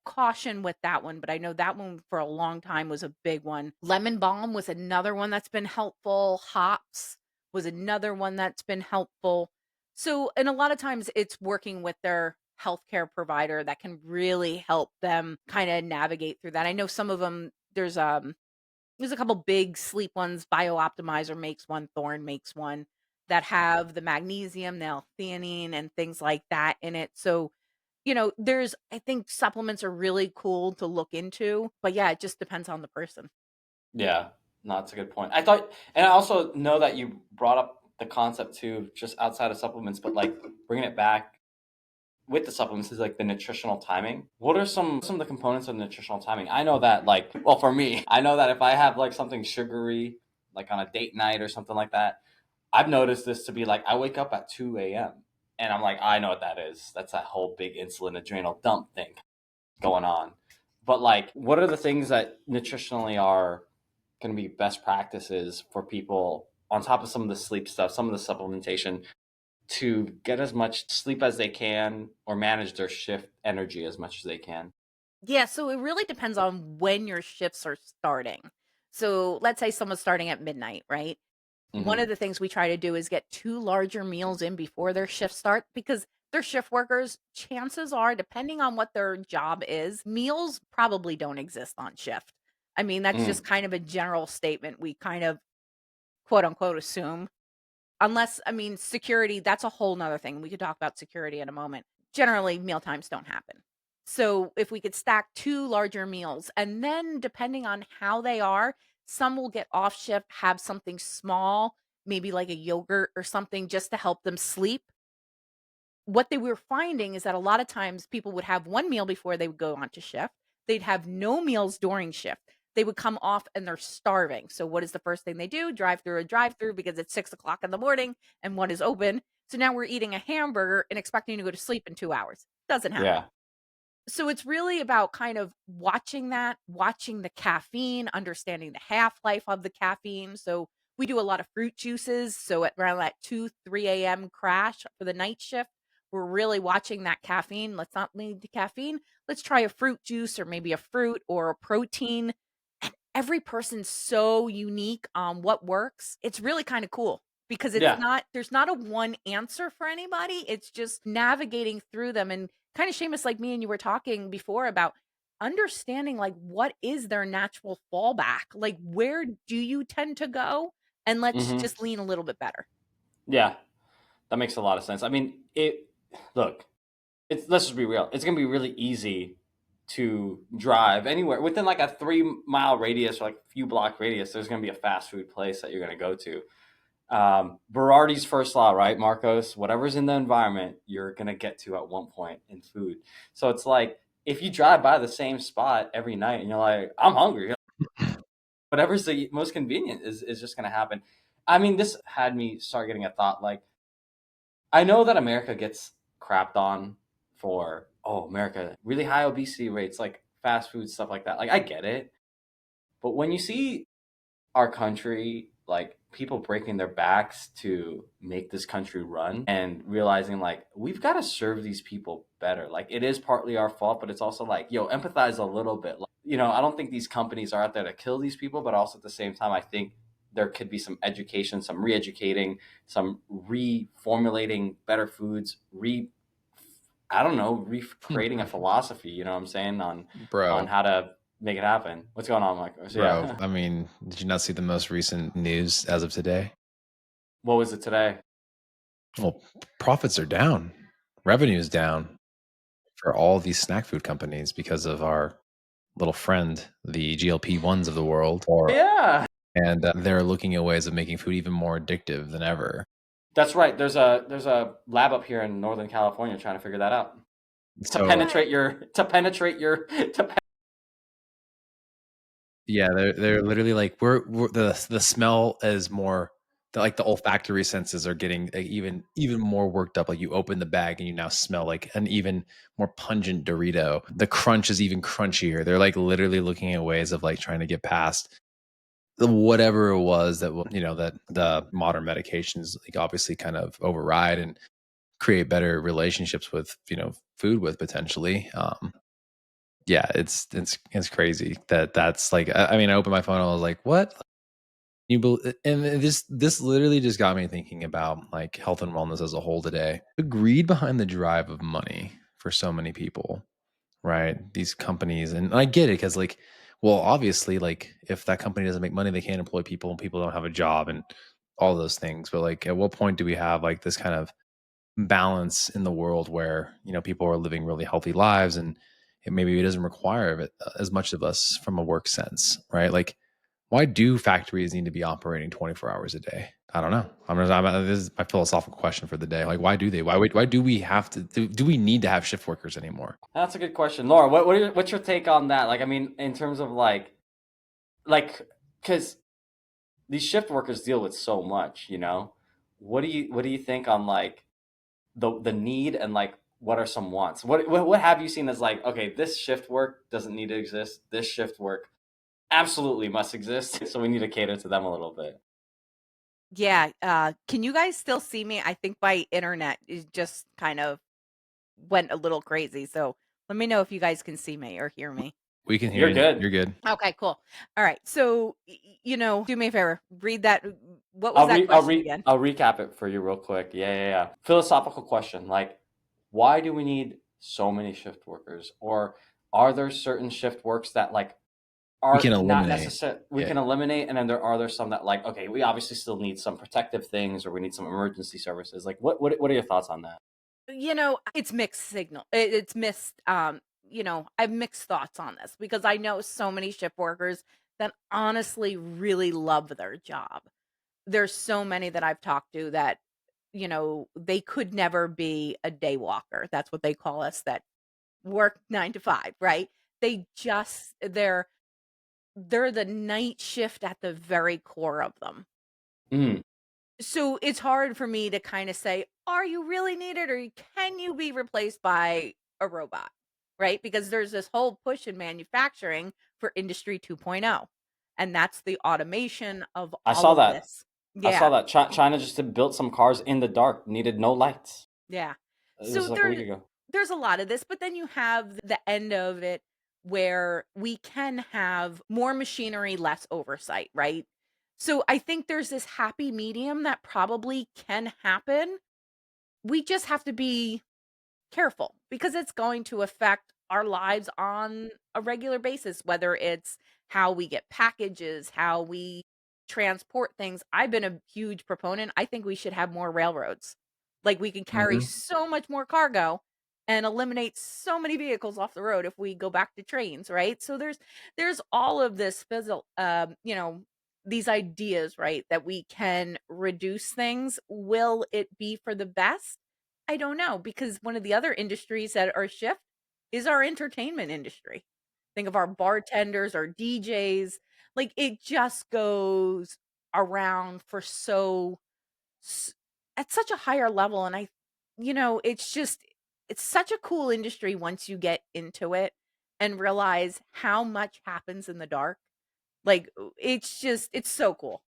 caution with that one, but I know that one for a long time was a big one. Lemon balm was another one that's been helpful. Hops was another one that's been helpful. So, and a lot of times it's working with their healthcare provider that can really help them kind of navigate through that. I know some of them, there's a couple big sleep ones. BioOptimizer makes one, Thorne makes one that have the magnesium, the L-theanine, and things like that in it. So, there's, I think supplements are really cool to look into, but yeah, it just depends on the person. Yeah, no, that's a good point. I thought, and I also know that you brought up the concept too, just outside of supplements, but like bringing it back with the supplements is like the nutritional timing. What are some of the components of nutritional timing? I know that like, well, for me, I know that if I have like something sugary, like on a date night or something like that, I've noticed this to be like I wake up at 2 a.m. and I'm like, I know what that is. That's that whole big insulin adrenal dump thing going on. But like, what are the things that nutritionally are going to be best practices for people on top of some of the sleep stuff, some of the supplementation to get as much sleep as they can or manage their shift energy as much as they can? Yeah, so it really depends on when your shifts are starting. So let's say someone's starting at midnight, right? One Mhm. of the things we try to do is get 2 larger meals in before their shift start because they're shift workers. Chances are, depending on what their job is, meals probably don't exist on shift. I mean, that's just Mm. kind of a general statement we kind of, quote, unquote, "assume." Unless, I mean, security, that's a whole 'nother thing. We could talk about security in a moment. Generally, meal times don't happen. So, if we could stack 2 larger meals, and then depending on how they are, some will get off shift, have something small, maybe like a yogurt or something just to help them sleep. What they were finding is that a lot of times people would have one meal before they would go on to shift. They'd have no meals during shift. They would come off and they're starving. So what is the first thing they do? Drive through a drive through because it's 6 o'clock in the morning and one is open. So now we're eating a hamburger and expecting to go to sleep in 2 hours. Doesn't happen. Yeah. So it's really about kind of watching that, watching the caffeine, understanding the half-life of the caffeine. So we do a lot of fruit juices. So at around that 2, 3 a.m. crash for the night shift, we're really watching that caffeine. Let's not need the caffeine. Let's try a fruit juice or maybe a fruit or a protein. And every person's so unique on what works. It's really kind of cool because Yeah. there's not a one answer for anybody. It's just navigating through them and kind of Seamus, like me and you were talking before about understanding like what is their natural fallback? Like where do you tend to go? And let's Mhm. just lean a little bit better. Yeah. That makes a lot of sense. I mean, look, let's just be real. It's going to be really easy to drive anywhere within like a 3 mile radius or like a few block radius. There's going to be a fast food place that you're going to go to. Berardi's first law, right, Marcos? Whatever's in the environment, you're going to get to at one point in food. So it's like if you drive by the same spot every night and you're like, I'm hungry, whatever's the most convenient is just going to happen. I mean, this had me start getting a thought like, I know that America gets crapped on for, oh, America, really high obesity rates, like fast food, stuff like that. Like, I get it. But when you see our country, like people breaking their backs to make this country run and realizing like we've got to serve these people better. Like it is partly our fault, but it's also like, yo, empathize a little bit. Like, I don't think these companies are out there to kill these people, but also at the same time, I think there could be some education, some re-educating, some reformulating better foods, I don't know, recreating a philosophy, you know what I'm saying, on Bro, how to make it happen. What's going on, Mike? So bro. yeah. I mean, did you not see the most recent news as of today? What was it today? Well, profits are down, revenue is down for all these snack food companies because of our little friend, the GLP-1s of the world, Yeah. and they're looking at ways of making food even more addictive than ever. That's right. There's a lab up here in Northern California trying to figure that out. To So What? penetrate your to penetrate your to pen- yeah, they're literally like we're the smell is more like the olfactory senses are getting like, even more worked up. Like you open the bag and you now smell like an even more pungent Dorito. The crunch is even crunchier. They're like literally looking at ways of like trying to get past whatever it was that will that the modern medications like obviously kind of override and create better relationships with food with potentially. Yeah, it's crazy that's like I mean I opened my phone and I was like what and this literally just got me thinking about like health and wellness as a whole today. The greed behind the drive of money for so many people, right? These companies, and I get it because like well obviously like if that company doesn't make money they can't employ people and people don't have a job and all those things, but like at what point do we have like this kind of balance in the world where people are living really healthy lives and maybe it doesn't require it as much of us from a work sense, right? Like why do factories need to be operating 24 hours a day? I don't know. This is my philosophical question for the day. Like why do they why do we have to do we need to have shift workers anymore? That's a good question, Laura. What's your take on that? Like, I mean, in terms of like because these shift workers deal with so much, you know. What do you think on like the need and like what are some wants? What have you seen as like okay, this shift work doesn't need to exist. This shift work absolutely must exist. So we need to cater to them a little bit. Yeah, can you guys still see me? I think my internet is just kind of went a little crazy. So let me know if you guys can see me or hear me. We can hear You're you. good. You're good. Okay, cool. All right. So, do me a favor. Read that. What was that question again? I'll recap it for you real quick. Yeah. Philosophical question, like, why do we need so many shift workers? Or are there certain shift works that like We are can not eliminate. necessary we Yeah. can eliminate, and then are there some that like, okay, we obviously still need some protective things, or we need some emergency services? Like what are your thoughts on that? It's mixed signal. It's mixed. I have mixed thoughts on this because I know so many shift workers that honestly really love their job. There's so many that I've talked to that, they could never be a day walker. That's what they call us, that work 9 to 5, right? They're the night shift at the very core of them. Mm. So it's hard for me to kind of say, are you really needed or can you be replaced by a robot? Right? Because there's this whole push in manufacturing for industry 2.0. And that's the automation of I all saw of that. this. I saw Yeah. that China just built some cars in the dark, needed no lights. Yeah. It was So like a week ago. there's a lot of this, but then you have the end of it where we can have more machinery, less oversight, right? So I think there's this happy medium that probably can happen. We just have to be careful because it's going to affect our lives on a regular basis, whether it's how we get packages, how we transport things. I've been a huge proponent. I think we should have more railroads. Like we can carry Hmm. so much more cargo and eliminate so many vehicles off the road if we go back to trains, right? So there's all of this physical these ideas, right, that we can reduce things. Will it be for the best? I don't know, because one of the other industries that are shift is our entertainment industry. Think of our bartenders, our DJs, like it just goes around for s- at such a higher level. And it's such a cool industry once you get into it and realize how much happens in the dark. Like it's so cool.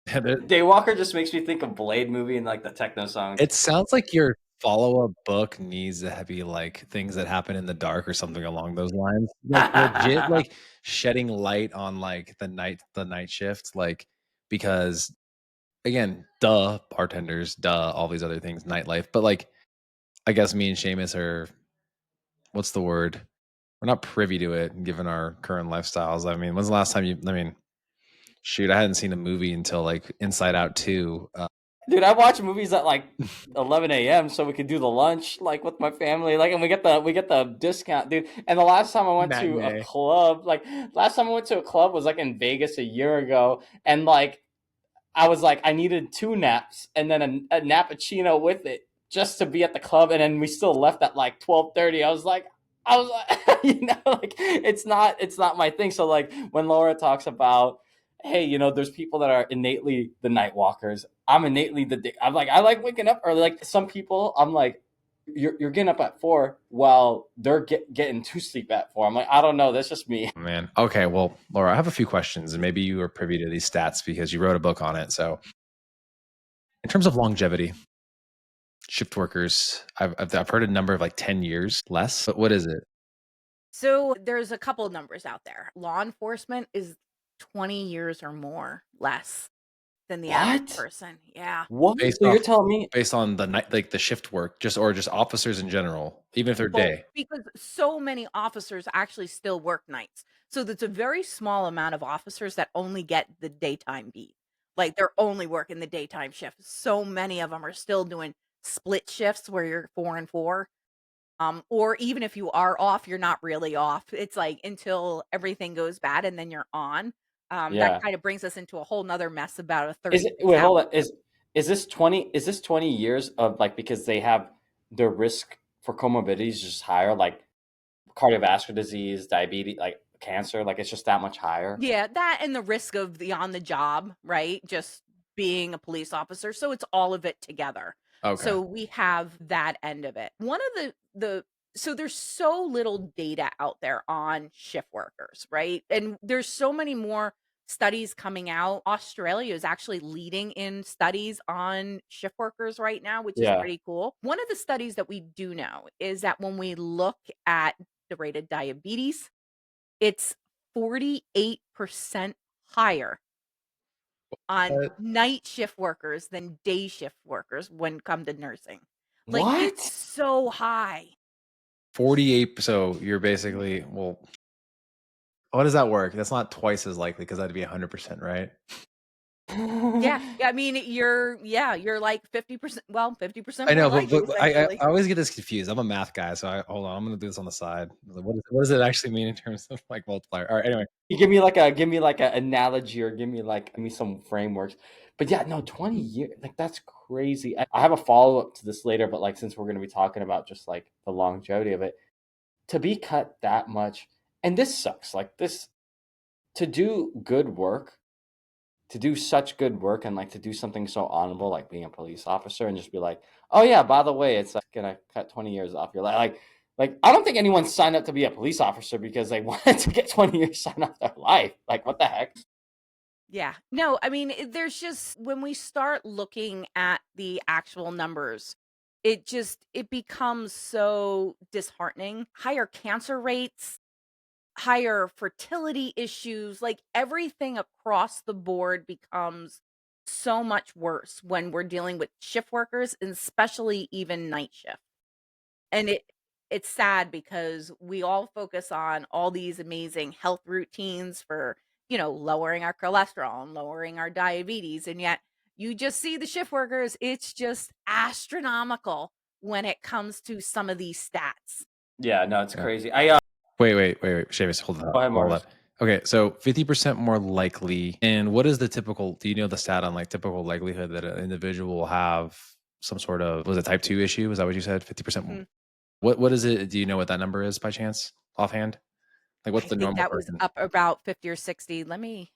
Daywalker just makes me think of Blade movie and like the techno songs. It sounds like your follow-up book needs to be like things that happen in the dark or something along those lines. Like legit, like shedding light on like the night shift, like because again, duh, bartenders, duh, all these other things, nightlife. But like I guess me and Seamus are what's the word? We're not privy to it given our current lifestyles. I mean, when's the last time shoot, I hadn't seen a movie until like Inside Out 2. Dude, I watch movies at like 11 a.m. so we could do the lunch like with my family, like, and we get the discount, dude. And the last time I went to a Matinee. club, like last time I went to a club was like in Vegas a year ago, and like I was like, I needed two naps and then a nappuccino with it just to be at the club, and then we still left at like 12:30. I was like, like it's not my thing. So like when Laura talks about, hey, there's people that are innately the night walkers. I'm innately I'm like, I like waking up early. Like some people, I'm like, you're getting up at 4 while they're getting to sleep at 4. I'm like, I don't know, that's just me. Man. Okay. Well, Laura, I have a few questions, and maybe you are privy to these stats because you wrote a book on it. So, in terms of longevity, shift workers, I've heard a number of like 10 years less, but what is it? So there's a couple numbers out there. Law enforcement is 20 years or more less than the average What? person. Yeah. What? Based So you're off, telling me? based on the night, like the shift work, just officers in general, even if they're Both, day. because so many officers actually still work nights. So that's a very small amount of officers that only get the daytime beat. Like they're only working the daytime shift. So many of them are still doing split shifts where you're 4 and 4. Or even if you are off, you're not really off. It's like until everything goes bad and then you're on. That Yeah. kind of brings us into a whole nother mess about a Is it 36 wait, hold hour. on. Is this 20 years of like, because they have the risk for comorbidities just higher, like cardiovascular disease, diabetes, like cancer, like it's just that much higher? Yeah, that and the risk of the on the job, right? Just being a police officer. So it's all of it together. Okay. So we have that end of it. One of the so there's so little data out there on shift workers, right? And there's so many more studies coming out. Australia is actually leading in studies on shift workers right now, which is Yeah. pretty cool. One of the studies that we do know is that when we look at the rate of diabetes, it's 48% higher on But night shift workers than day shift workers when it come to nursing. Like, it's What? so high. 48. So you're basically, well, how does that work? That's not twice as likely because that'd be 100%, right? Yeah. I mean, you're like 50%, well, 50% I more know, likely, but I essentially. always get this confused. I'm a math guy, so hold on. I'm going to do this on the side. What does it actually mean in terms of like multiplier? All right. Anyway, You give me like an analogy or give me some frameworks. But yeah, no, 20 years, like that's crazy. I have a follow up to this later, but like since we're going to be talking about just like the longevity of it, to be cut that much, and this sucks. Like this, to do good work, to do such good work, and like to do something so honorable, like being a police officer, and just be like, oh yeah, by the way, it's like gonna cut 20 years off your life. Like I don't think anyone signed up to be a police officer because they wanted to get 20 years signed off their life. Like what the heck? Yeah. No, I mean, there's just when we start looking at the actual numbers, it becomes so disheartening. Higher cancer rates, higher fertility issues, like everything across the board becomes so much worse when we're dealing with shift workers, and especially even night shift. And it's sad because we all focus on all these amazing health routines for, lowering our cholesterol and lowering our diabetes, and yet you just see the shift workers, it's just astronomical when it comes to some of these stats. Yeah, no, it's yeah. crazy. Wait. Seamus, hold that. Go ahead, Hold Marcus. that. Okay, so 50% more likely. And what is the typical, do you know the stat on like typical likelihood that an individual will have some sort of, was it type 2 issue? Is that what you said? 50%? Mhm. What is it? Do you know what that number is by chance, offhand? Like what's I the think normal that was person? up about 50 or 60. Let me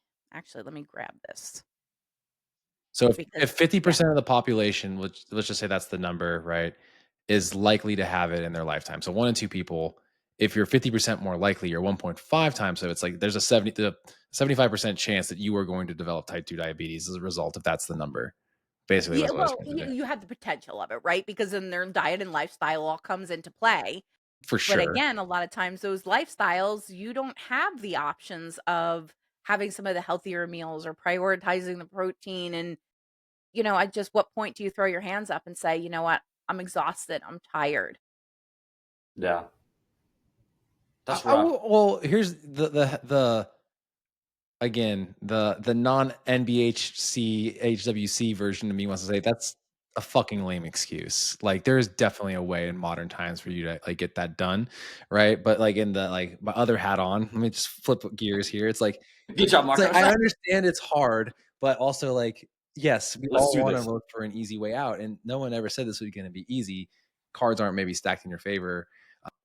grab this So if because yeah. 50% of the population, let's just say that's the number, right, is likely to have it in their lifetime. So 1 in 2 people, if you're 50% more likely, you're 1.5 times. So it's like there's a 75% chance that you are going to develop type 2 diabetes as a result if that's the number. Basically, Yeah, was what I was well, trying to you do. you have the potential of it, right? Because then their diet and lifestyle all comes into play. For But sure. again, a lot of times those lifestyles, you don't have the options of having some of the healthier meals or prioritizing the protein. And, at just what point do you throw your hands up and say, you know what, I'm exhausted, I'm tired? Yeah, that's rough. Well, here's the again, the non NBHC HWC version of me wants to say that's a fucking lame excuse. Like there's definitely a way in modern times for you to like get that done, right? But like in the like my other hat on, let me just flip gears here. Good job, It's like Marcos. I understand it's hard, but also like yes, we Let's all do want to this. look for an easy way out, and no one ever said this was going to be easy. Cards aren't maybe stacked in your favor.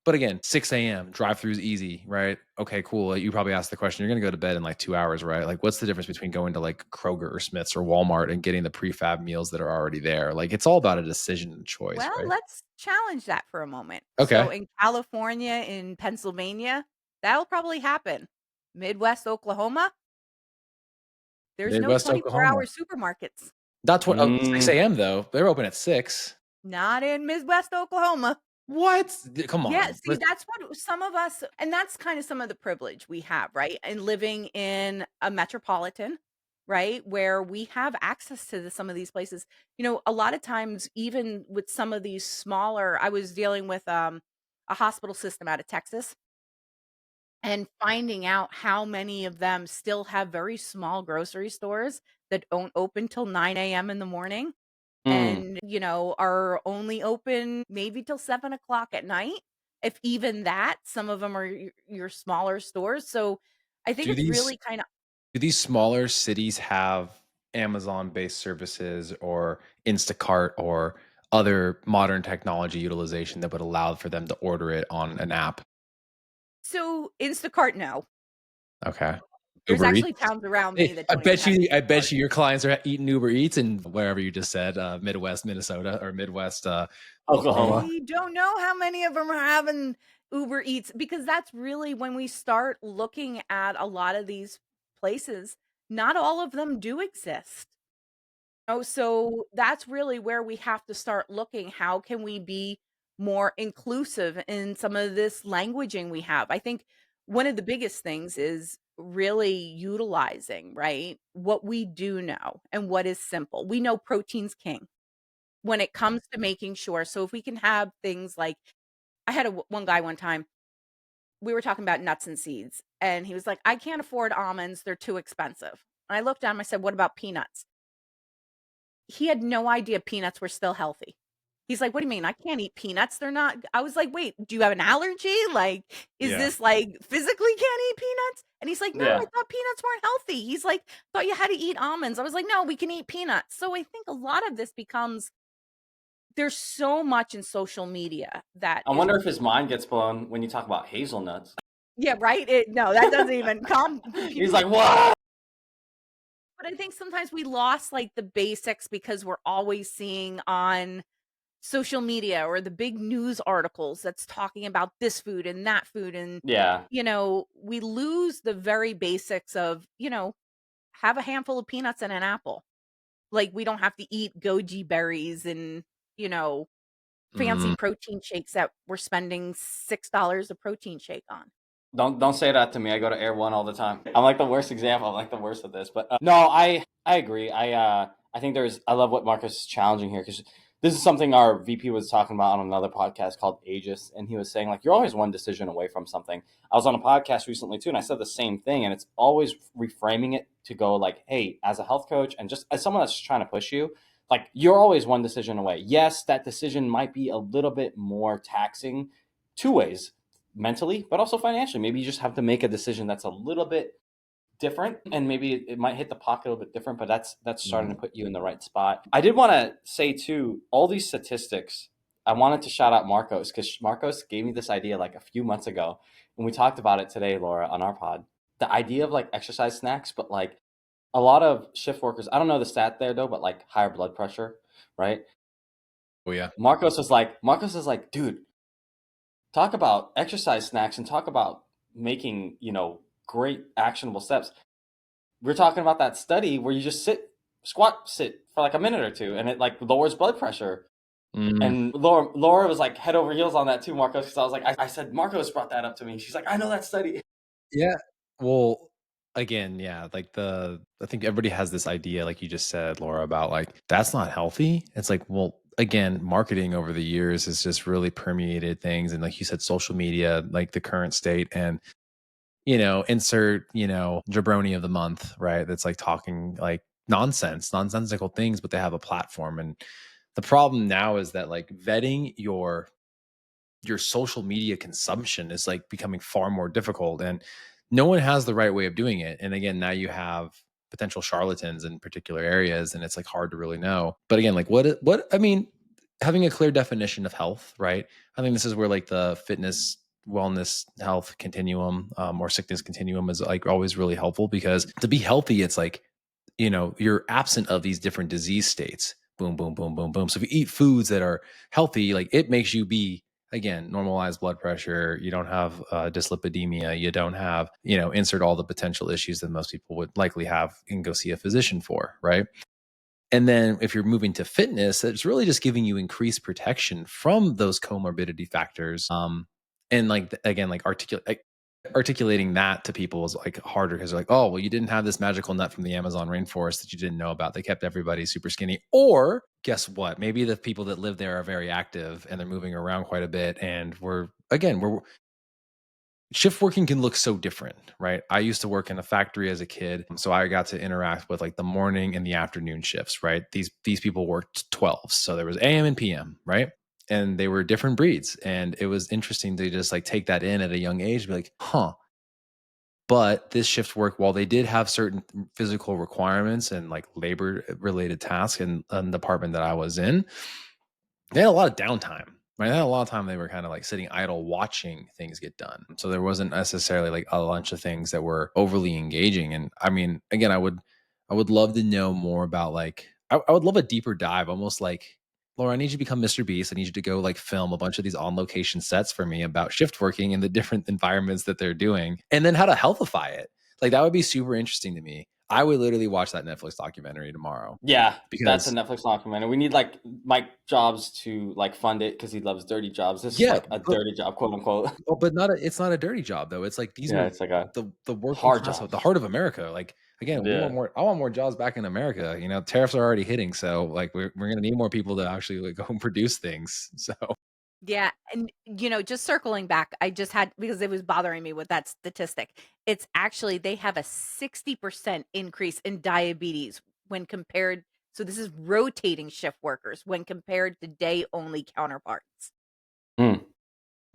But again, 6 a.m. drive throughs easy, right? Okay, cool. You probably asked the question. You're going to go to bed in like 2 hours, right? Like, what's the difference between going to like Kroger or Smith's or Walmart and getting the prefab meals that are already there? Like, it's all about a decision and choice, Well, right? let's challenge that for a moment. So Okay. in California, in Pennsylvania, that'll probably happen. Midwest Oklahoma, there's no Midwest 24-hour Oklahoma. supermarkets. That's what, 6 Mm, a.m. though. They're open at 6. Not in Midwest Oklahoma. What? Come Yeah, on. see, that's what some of us, and that's kind of some of the privilege we have, right? And living in a metropolitan, right? Where we have access to some of these places. A lot of times, even with some of these smaller, I was dealing with a hospital system out of Texas and finding out how many of them still have very small grocery stores that don't open till 9 a.m. in the morning mm. and, are only open maybe till 7 o'clock at night. If even that, some of them are your smaller stores. So I think Do it's these really kind of, do these smaller cities have Amazon-based services or Instacart or other modern technology utilization that would allow for them to order it on an app? so Instacart, no. Okay. There's Uber actually Eats? towns around me Hey, that I don't even bet have you I Instacart. bet you your clients are eating Uber Eats in wherever you just said, Midwest Minnesota or Midwest, Oklahoma. Oklahoma. I don't know how many of them are having Uber Eats because that's really when we start looking at a lot of these places, not all of them do exist. Oh, so that's really where we have to start looking. How can we be more inclusive in some of this languaging we have? I think one of the biggest things is really utilizing, right, what we do know and what is simple. We know protein's king when it comes to making sure. So if we can have things like, I had one guy one time, we were talking about nuts and seeds, and he was like, I can't afford almonds. They're too expensive. And I looked at him, I said, what about peanuts? He had no idea peanuts were still healthy. He's like, what do you mean? I can't eat peanuts. They're not. I was like, wait, do you have an allergy? Like, is this like physically can't eat peanuts? And he's like, no, I Yeah. thought peanuts weren't healthy. He's like, thought you had to eat almonds. I was like, no, we can eat peanuts. So I think a lot of this becomes, there's so much in social media that I is, wonder if his mind gets blown when you talk about hazelnuts. yeah, right. No, that doesn't even come. He's like, what? But I think sometimes we lost like the basics because we're always seeing on social media or the big news articles that's talking about this food and that food. And, Yeah. we lose the very basics of, have a handful of peanuts and an apple. Like, we don't have to eat goji berries and, fancy protein shakes that we're spending $6 a protein shake on. Don't say that to me. I go to Air One all the time. I'm like the worst example. I'm like the worst of this. But no, I agree. I think I love what Marcus is challenging here, because this is something our VP was talking about on another podcast called Aegis, and he was saying, like, you're always one decision away from something. I was on a podcast recently too, and I said the same thing, and it's always reframing it to go like, hey, as a health coach and just as someone that's just trying to push you, like, you're always one decision away. Yes, that decision might be a little bit more taxing two ways, mentally, but also financially. Maybe you just have to make a decision that's a little bit different, and maybe it might hit the pocket a little bit different, but that's starting to put you in the right spot. I did want to say too, all these statistics, I wanted to shout out Marcos, because Marcos gave me this idea like a few months ago, and we talked about it today, Laura, on our pod. The idea of like exercise snacks, but like a lot of shift workers, I don't know the stat there though, but like higher blood pressure, right? Oh yeah. Marcos is like, dude, talk about exercise snacks and talk about making, great actionable steps. We're talking about that study where you just squat sit for like a minute or two, and it like lowers blood pressure. And Laura was like head over heels on that too, Marcos, because I was like, I said, Marcos brought that up to me. She's like, I know that study. Yeah. Well, again, yeah, like I think everybody has this idea, like you just said, Laura, about like that's not healthy. It's like, well, again, marketing over the years has just really permeated things. And like you said, social media, like the current state, and insert, jabroni of the month, right? That's like talking like nonsensical things, but they have a platform. And the problem now is that like vetting your social media consumption is like becoming far more difficult, and no one has the right way of doing it. And again, now you have potential charlatans in particular areas, and it's like hard to really know. But again, like what I mean, having a clear definition of health, right? I think this is where like the fitness, wellness, health continuum, or sickness continuum is like always really helpful, because to be healthy, it's like, you're absent of these different disease states. Boom, boom, boom, boom, boom. So if you eat foods that are healthy, like it makes you be, again, normalized blood pressure. You don't have dyslipidemia. You don't have, insert all the potential issues that most people would likely have and go see a physician for, right? And then if you're moving to fitness, it's really just giving you increased protection from those comorbidity factors. And like, again, like articulating that to people is like harder, because they're like, oh, well, you didn't have this magical nut from the Amazon rainforest that you didn't know about. They kept everybody super skinny. Or guess what? Maybe the people that live there are very active and they're moving around quite a bit. And we're shift working can look so different, right? I used to work in a factory as a kid, so I got to interact with like the morning and the afternoon shifts, right? These people worked 12, so there was AM and PM, right? And they were different breeds, and it was interesting to just like take that in at a young age, be like, huh. But this shift work, while they did have certain physical requirements and like labor related tasks in the department that I was in, they had a lot of downtime, right? They had a lot of time they were kind of like sitting idle watching things get done. So there wasn't necessarily like a bunch of things that were overly engaging. And I mean, again, I would love to know more about like, I would love a deeper dive, almost like, Laura, I need you to become Mr. Beast. I need you to go like film a bunch of these on location sets for me about shift working and the different environments that they're doing, and then how to healthify it. Like that would be super interesting to me. I would literally watch that Netflix documentary tomorrow. Yeah, that's a Because Netflix documentary. We need like Mike Jobs to like fund it because he loves dirty jobs. This is yeah, like a dirty job, quote unquote. but not it's not a dirty job though. It's like these Yeah, are it's like a the working hard class, the jobs. heart of America. Like again, we Yeah. want more. I want more jobs back in America. You know, tariffs are already hitting, so like we're gonna need more people to actually like go and produce things. So Yeah, and just circling back, I just had because it was bothering me with that statistic. It's actually they have a 60% increase in diabetes when compared, so this is rotating shift workers when compared to day only counterparts. Mm.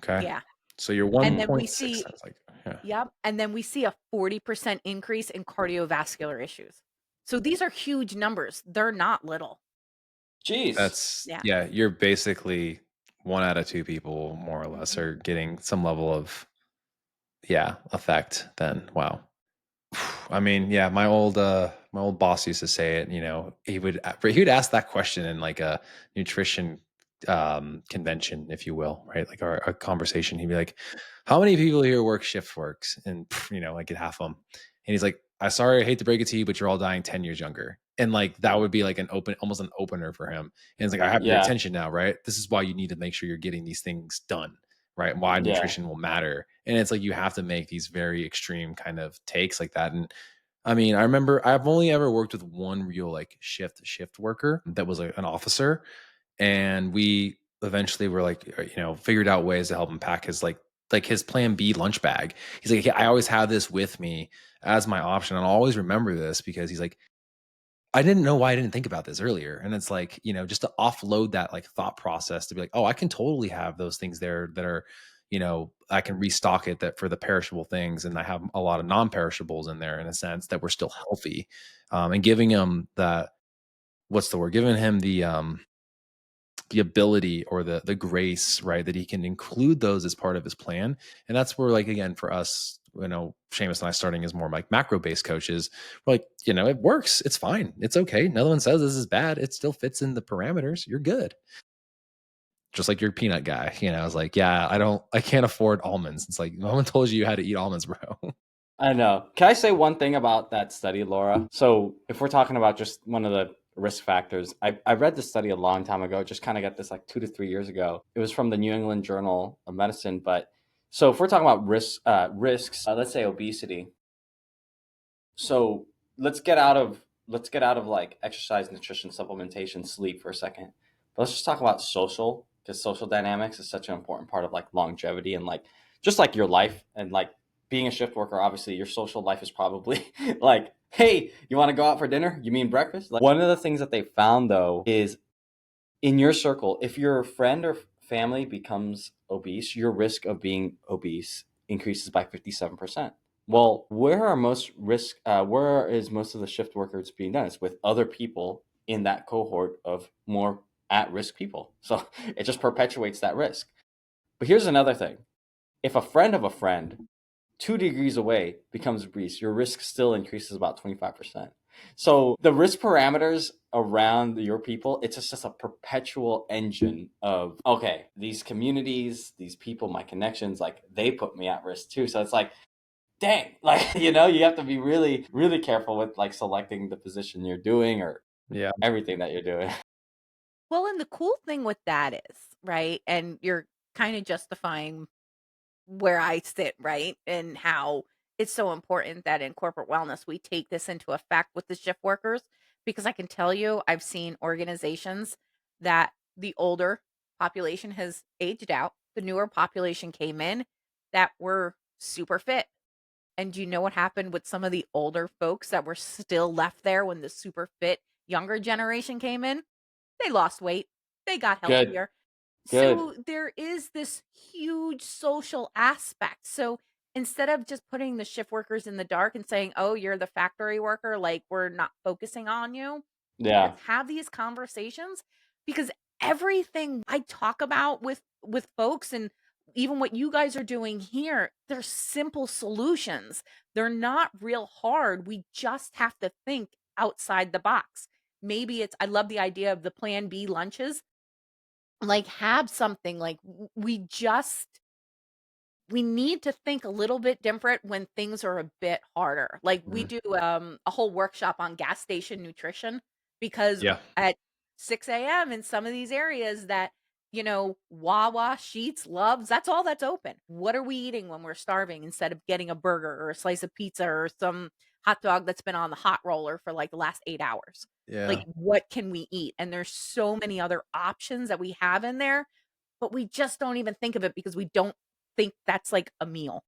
okay, Yeah. so you're And then we 1.6. see, Sounds like yeah. yep, and then we see a 40% increase in cardiovascular issues. So these are huge numbers. They're not little. Jeez. That's Yeah. yeah. You're basically 1 out of 2 people, more or less, Mhm. are getting some level of effect. Then wow. I mean, yeah, my old boss used to say it, you know, he would ask that question in like a nutrition convention, if you will, right? Like our conversation. He'd be like, how many people here work shift works? And you know, like half of them. And he's like, I sorry, I hate to break it to you, but you're all dying 10 years younger. And like that would be like almost an opener for him. And it's like, I have your Yeah. attention now, right? This is why you need to make sure you're getting these things done, right? Why Yeah. nutrition will matter. And it's like you have to make these very extreme kind of takes like that. And I mean, I remember I've only ever worked with one real like shift worker that was an officer, and we eventually were like, you know, figured out ways to help him pack his like his Plan B lunch bag. He's like, I always have this with me as my option, and I'll always remember this because he's like, I didn't know why I didn't think about this earlier. And it's like, you know, just to offload that like thought process to be like, oh, I can totally have those things there that are, you know, I can restock it that for the perishable things. And I have a lot of non-perishables in there in a sense that we're still healthy. And giving him that, what's the word? Giving him the ability or the grace, right, that he can include those as part of his plan. And that's where, like, again, for us, you know, Seamus and I starting as more like macro based coaches, we're like, you know, it works, it's fine, it's okay, no one says this is bad, it still fits in the parameters, you're good. Just like your peanut guy, you know, I was like, yeah, I can't afford almonds. It's like, no one told you how to eat almonds, bro. I know. Can I say one thing about that study, Laura? So, if we're talking about just one of the risk factors, I read this study a long time ago, just kind of got this like 2 to 3 years ago. It was from the New England Journal of Medicine. But so, if we're talking about risks, let's say obesity. So let's get out of like exercise, nutrition, supplementation, sleep for a second. But let's just talk about social, because social dynamics is such an important part of like longevity and like just like your life and like being a shift worker. Obviously, your social life is probably like, hey, you want to go out for dinner? You mean breakfast? Like, one of the things that they found though is in your circle, if your friend or family becomes obese, your risk of being obese increases by 57%. Well, where is most of the shift workers being done? It's with other people in that cohort of more at-risk people. So it just perpetuates that risk. But here's another thing. If a friend of a friend 2 degrees away becomes obese, your risk still increases about 25%. So the risk parameters around your people, it's just a perpetual engine of, okay, these communities, these people, my connections, like they put me at risk too. So it's like, dang, like, you have to be really, really careful with like selecting the position you're doing or Yeah. everything that you're doing. Well, and the cool thing with that is, right? And you're kind of justifying where I sit, right? And how it's so important that in corporate wellness we take this into effect with the shift workers, because I can tell you I've seen organizations that the older population has aged out, the newer population came in that were super fit. And do you know what happened with some of the older folks that were still left there when the super fit younger generation came in? They lost weight. They got Good, healthier. good. So there is this huge social aspect. So instead of just putting the shift workers in the dark and saying, "Oh, you're the factory worker, like we're not focusing on you." Yeah, Let's have these conversations, because everything I talk about with folks, and even what you guys are doing here, they're simple solutions. They're not real hard. We just have to think outside the box. Maybe it's I love the idea of the Plan B lunches. Like, have something like we just we need to think a little bit different when things are a bit harder. Like we Mhm. do a whole workshop on gas station nutrition because Yeah. at 6 a.m. in some of these areas that, Wawa, Sheets, Loves, that's all that's open. What are we eating when we're starving instead of getting a burger or a slice of pizza or some hot dog that's been on the hot roller for like the last 8 hours? Yeah. Like, what can we eat? And there's so many other options that we have in there, but we just don't even think of it because we don't think that's like a meal.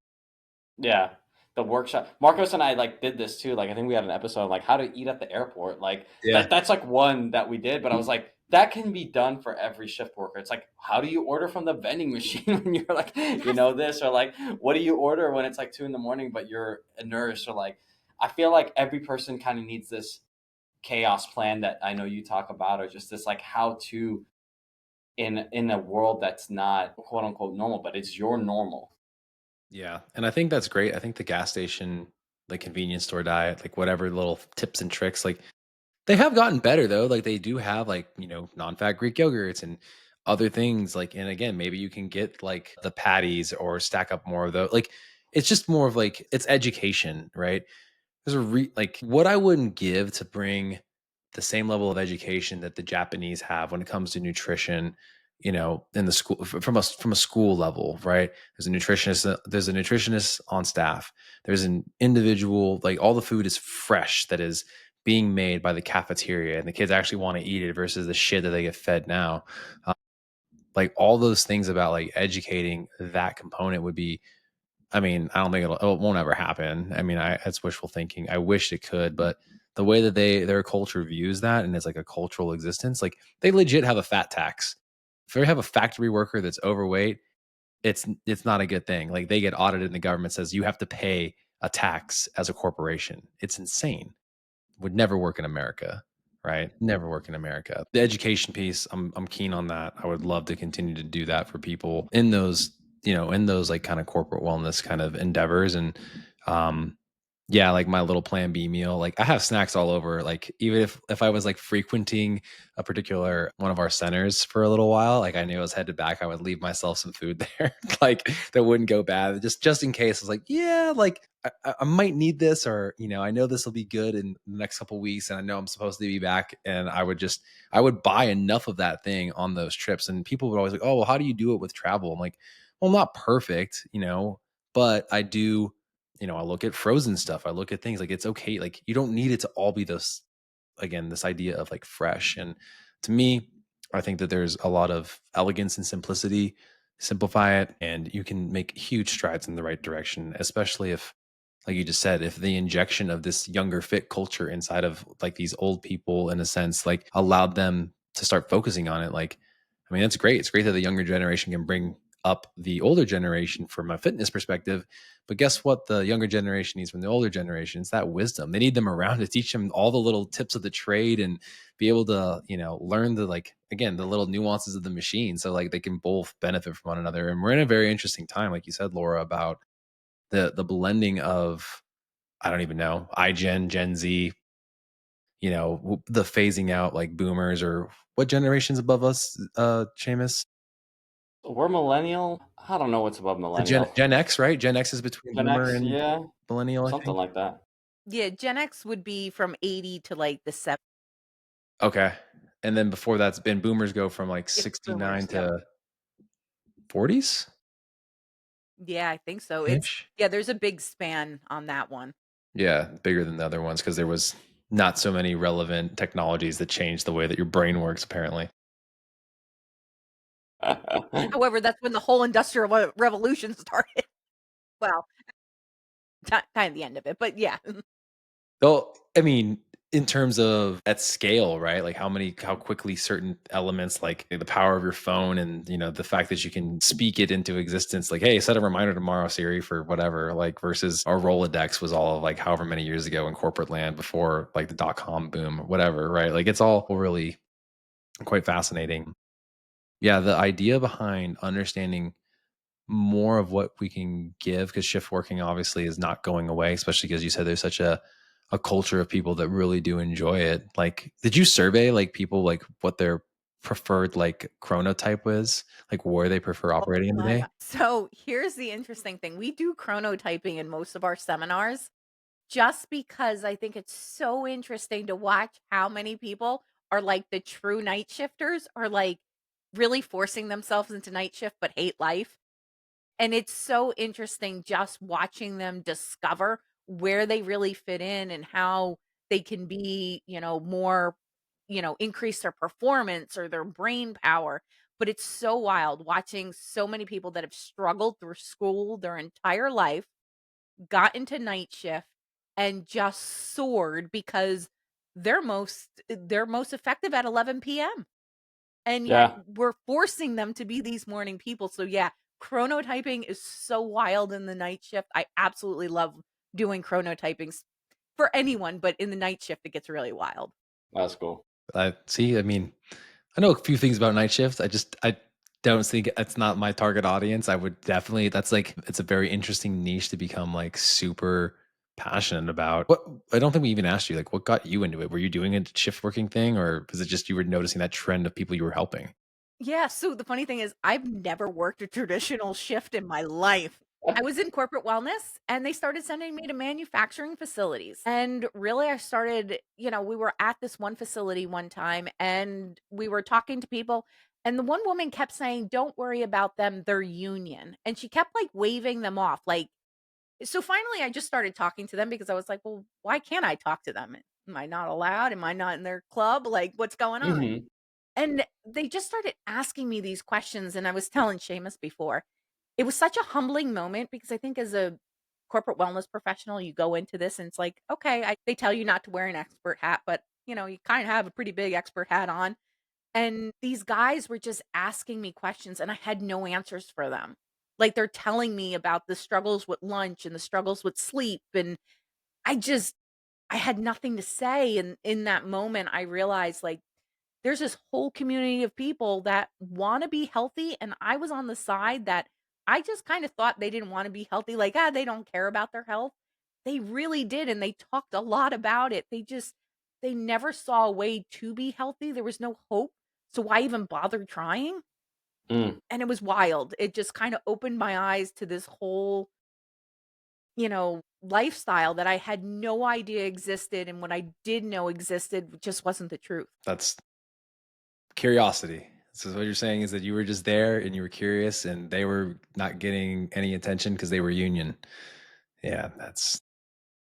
Yeah, the workshop. Marcos and I like did this too. Like I think we had an episode on like how to eat at the airport. Like Yeah. that's like one that we did, but I was like, that can be done for every shift worker. It's like, how do you order from the vending machine when you're like, Yes. this, or like, what do you order when it's like 2 a.m. but you're a nurse, or like, I feel like every person kind of needs this chaos plan that I know you talk about, or just this like how to in a world that's not quote unquote normal, but it's your normal. Yeah. And I think that's great. I think the gas station, like convenience store diet, like whatever little tips and tricks, like they have gotten better though. Like they do have like, non-fat Greek yogurts and other things. Like, and again, maybe you can get like the patties or stack up more of those. Like it's just more of like it's education, right? There's like what I wouldn't give to bring the same level of education that the Japanese have when it comes to nutrition, in the school from a school level, right? There's a nutritionist on staff. There's an individual, like all the food is fresh that is being made by the cafeteria and the kids actually want to eat it versus the shit that they get fed now. Uh, like all those things about like educating that component would be, I mean, I don't think it won't ever happen. I mean, it's wishful thinking. I wish it could, but the way that their culture views that and it's like a cultural existence, like they legit have a fat tax. If they have a factory worker that's overweight, it's not a good thing. Like they get audited and the government says you have to pay a tax as a corporation. It's insane. Would never work in America, right? Never work in America. The education piece, I'm keen on that. I would love to continue to do that for people in those, in those like kind of corporate wellness kind of endeavors. And um yeah, like my little plan B meal, like I have snacks all over. Like even if I was like frequenting a particular one of our centers for a little while, like I knew I was headed back, I would leave myself some food there, like that wouldn't go bad, just in case. I was like, yeah, like I might need this, or I know this will be good in the next couple of weeks, and I know I'm supposed to be back, and I would buy enough of that thing on those trips, and people would always like, oh, well, how do you do it with travel? I'm like, well, not perfect, but I do. I look at frozen stuff. I look at things like it's okay. Like you don't need it to all be this, again, this idea of like fresh. And to me, I think that there's a lot of elegance and simplicity. Simplify it, and you can make huge strides in the right direction, especially if, like you just said, if the injection of this younger fit culture inside of like these old people, in a sense, like allowed them to start focusing on it. Like, I mean, that's great. It's great that the younger generation can bring up the older generation from a fitness perspective. But guess what? The younger generation needs from the older generation. It's that wisdom. They need them around to teach them all the little tips of the trade and be able to, learn the, like, again, the little nuances of the machine. So like they can both benefit from one another. And we're in a very interesting time, like you said, Laura, about the blending of, I don't even know, iGen, Gen Z, the phasing out like boomers, or what generations above us, Seamus? We're millennial. I don't know what's above The Gen millennial. Gen X, right? Gen X is between Gen boomer X, and yeah, millennial, I something think. like that. Yeah, Gen X would be from 80 to like the 70. Okay. And then before that's been boomers go from like It's 69 boomers. Yep. to 40s Yeah, I think so. ish. Yeah, there's a big span on that one. Yeah, bigger than the other ones because there was not so many relevant technologies that changed the way that your brain works, apparently. However, that's when the whole industrial revolution started. Well, kind of the end of it, but yeah. Though, I mean, in terms of at scale, right? Like how quickly certain elements, like the power of your phone and, the fact that you can speak it into existence, like, hey, set a reminder tomorrow, Siri, for whatever, like versus our Rolodex was all of like however many years ago in corporate land before like the dot-com boom or whatever, right? Like it's all really quite fascinating. Yeah, the idea behind understanding more of what we can give, because shift working obviously is not going away, especially because you said there's such a culture of people that really do enjoy it. Like, did you survey like people, like what their preferred like chronotype is, like where they prefer Oh operating in the my day? god. So, here's the interesting thing. We do chronotyping in most of our seminars just because I think it's so interesting to watch how many people are like the true night shifters are like really forcing themselves into night shift but hate life. And it's so interesting just watching them discover where they really fit in and how they can be, more, increase their performance or their brain power. But it's so wild watching so many people that have struggled through school their entire life, got into night shift, and just soared because they're most effective at 11 p.m. And yet Yeah, we're forcing them to be these morning people. So yeah, chronotyping is so wild in the night shift. I absolutely love doing chronotypings for anyone, but in the night shift it gets really wild. that's cool. I see. I mean, I know a few things about night shifts. I don't think it's not my target audience. I would definitely, that's like, it's a very interesting niche to become like super passionate about. What, I don't think we even asked you, like, what got you into it? Were you doing a shift working thing, or was it just you were noticing that trend of people you were helping? Yeah, so the funny thing is I've never worked a traditional shift in my life. I was in corporate wellness and they started sending me to manufacturing facilities. And really I started, we were at this one facility one time and we were talking to people and the one woman kept saying, "Don't worry about them, they're union." And she kept like waving them off. Like, so finally I just started talking to them because I was like, "Well, why can't I talk to them? Am I not allowed? Am I not in their club? Like, what's going on?" Hmm. And they just started asking me these questions, and I was telling Seamus before, it was such a humbling moment because I think as a corporate wellness professional, you go into this and it's like, okay, they tell you not to wear an expert hat, but you kind of have a pretty big expert hat on. And these guys were just asking me questions, and I had no answers for them. Like they're telling me about the struggles with lunch and the struggles with sleep. And I just, I had nothing to say. And in that moment, I realized like, there's this whole community of people that wanna be healthy, and I was on the side that I just kinda thought they didn't wanna be healthy, like, they don't care about their health. They really did, and they talked a lot about it. They never saw a way to be healthy, there was no hope, so why even bother trying? Mm. And it was wild. It just kinda opened my eyes to this whole, lifestyle that I had no idea existed, and what I did know existed just wasn't the truth. That's curiosity. So what you're saying is that you were just there and you were curious and they were not getting any attention because they were union. Yeah, that's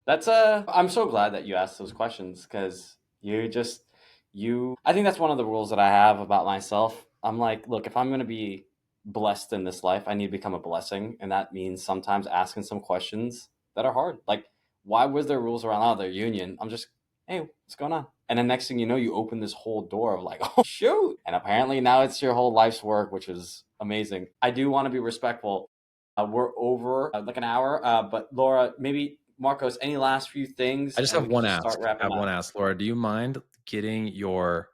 That's I'm so glad that you asked those questions because you I think that's one of the rules that I have about myself. I'm like, look, if I'm gonna be blessed in this life, I need to become a blessing. And that means sometimes asking some questions that are hard. Like, why was there rules around their union? I'm just, hey, what's going on? And then next thing you know, you open this whole door of like, oh shoot. And apparently now it's your whole life's work, which is amazing. I do want to be respectful. We're over like an hour, but Laura, maybe Marcos, any last few things, I just and have we could one just ask. start I wrapping have one up. ask, Laura. Do you mind getting your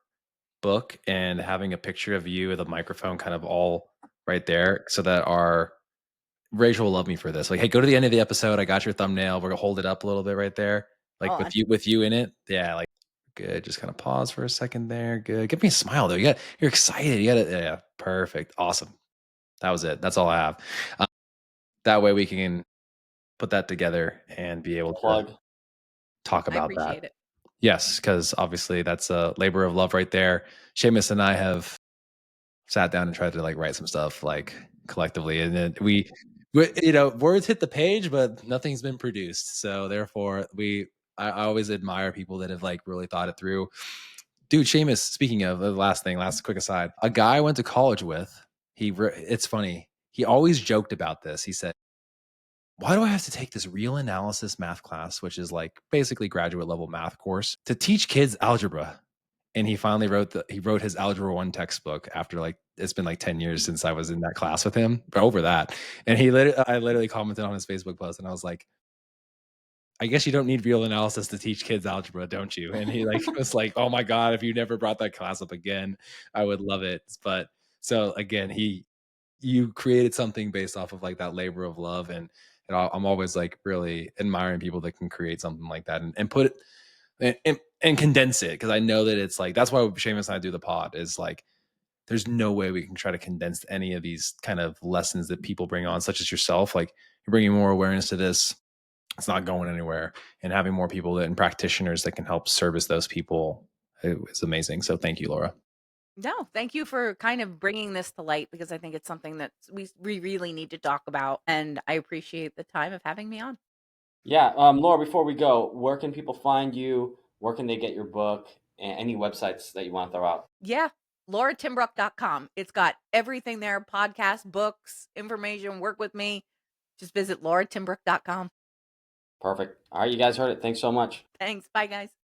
book and having a picture of you with a microphone kind of all right there so that our Rachel will love me for this. Like, hey, go to the end of the episode. I got your thumbnail. We're gonna hold it up a little bit right there. Like On. with you in it. Yeah, like good. Just kind of pause for a second there. Good. Give me a smile though. You're excited. You got it. Yeah, perfect. Awesome. That was it. That's all I have. Uh, that way we can put that together and be able to Plug. talk I about that. appreciate it. Yes, because obviously that's a labor of love right there. Seamus and I have sat down and tried to like write some stuff like collectively, and then words hit the page, but nothing's been produced. So therefore, I always admire people that have like really thought it through. Dude, Seamus. Speaking of the last thing, last quick aside, a guy I went to college with. It's funny. He always joked about this. He said, why do I have to take this real analysis math class, which is like basically graduate level math course, to teach kids algebra? And he finally wrote his algebra 1 textbook after like it's been like 10 years since I was in that class with him, but over that. And I literally commented on his Facebook post and I was like, I guess you don't need real analysis to teach kids algebra, don't you? And he like was like, oh my God, if you never brought that class up again, I would love it. But so again, you created something based off of like that labor of love, and I'm always like really admiring people that can create something like that and put it and condense it, because I know that it's like that's why Seamus and I do the pod is like there's no way we can try to condense any of these kind of lessons that people bring on, such as yourself. Like, you're bringing more awareness to this. It's not going anywhere. And having more people and practitioners that can help service those people is amazing. So thank you, Laura. No, thank you for kind of bringing this to light, because I think it's something that we really need to talk about. And I appreciate the time of having me on. Yeah, Laura, before we go, where can people find you? Where can they get your book? And any websites that you want to throw out? Yeah, lauratimbrook.com. It's got everything there: podcasts, books, information, work with me. Just visit lauratimbrook.com. Perfect. All right, you guys heard it. Thanks so much. Thanks. Bye, guys.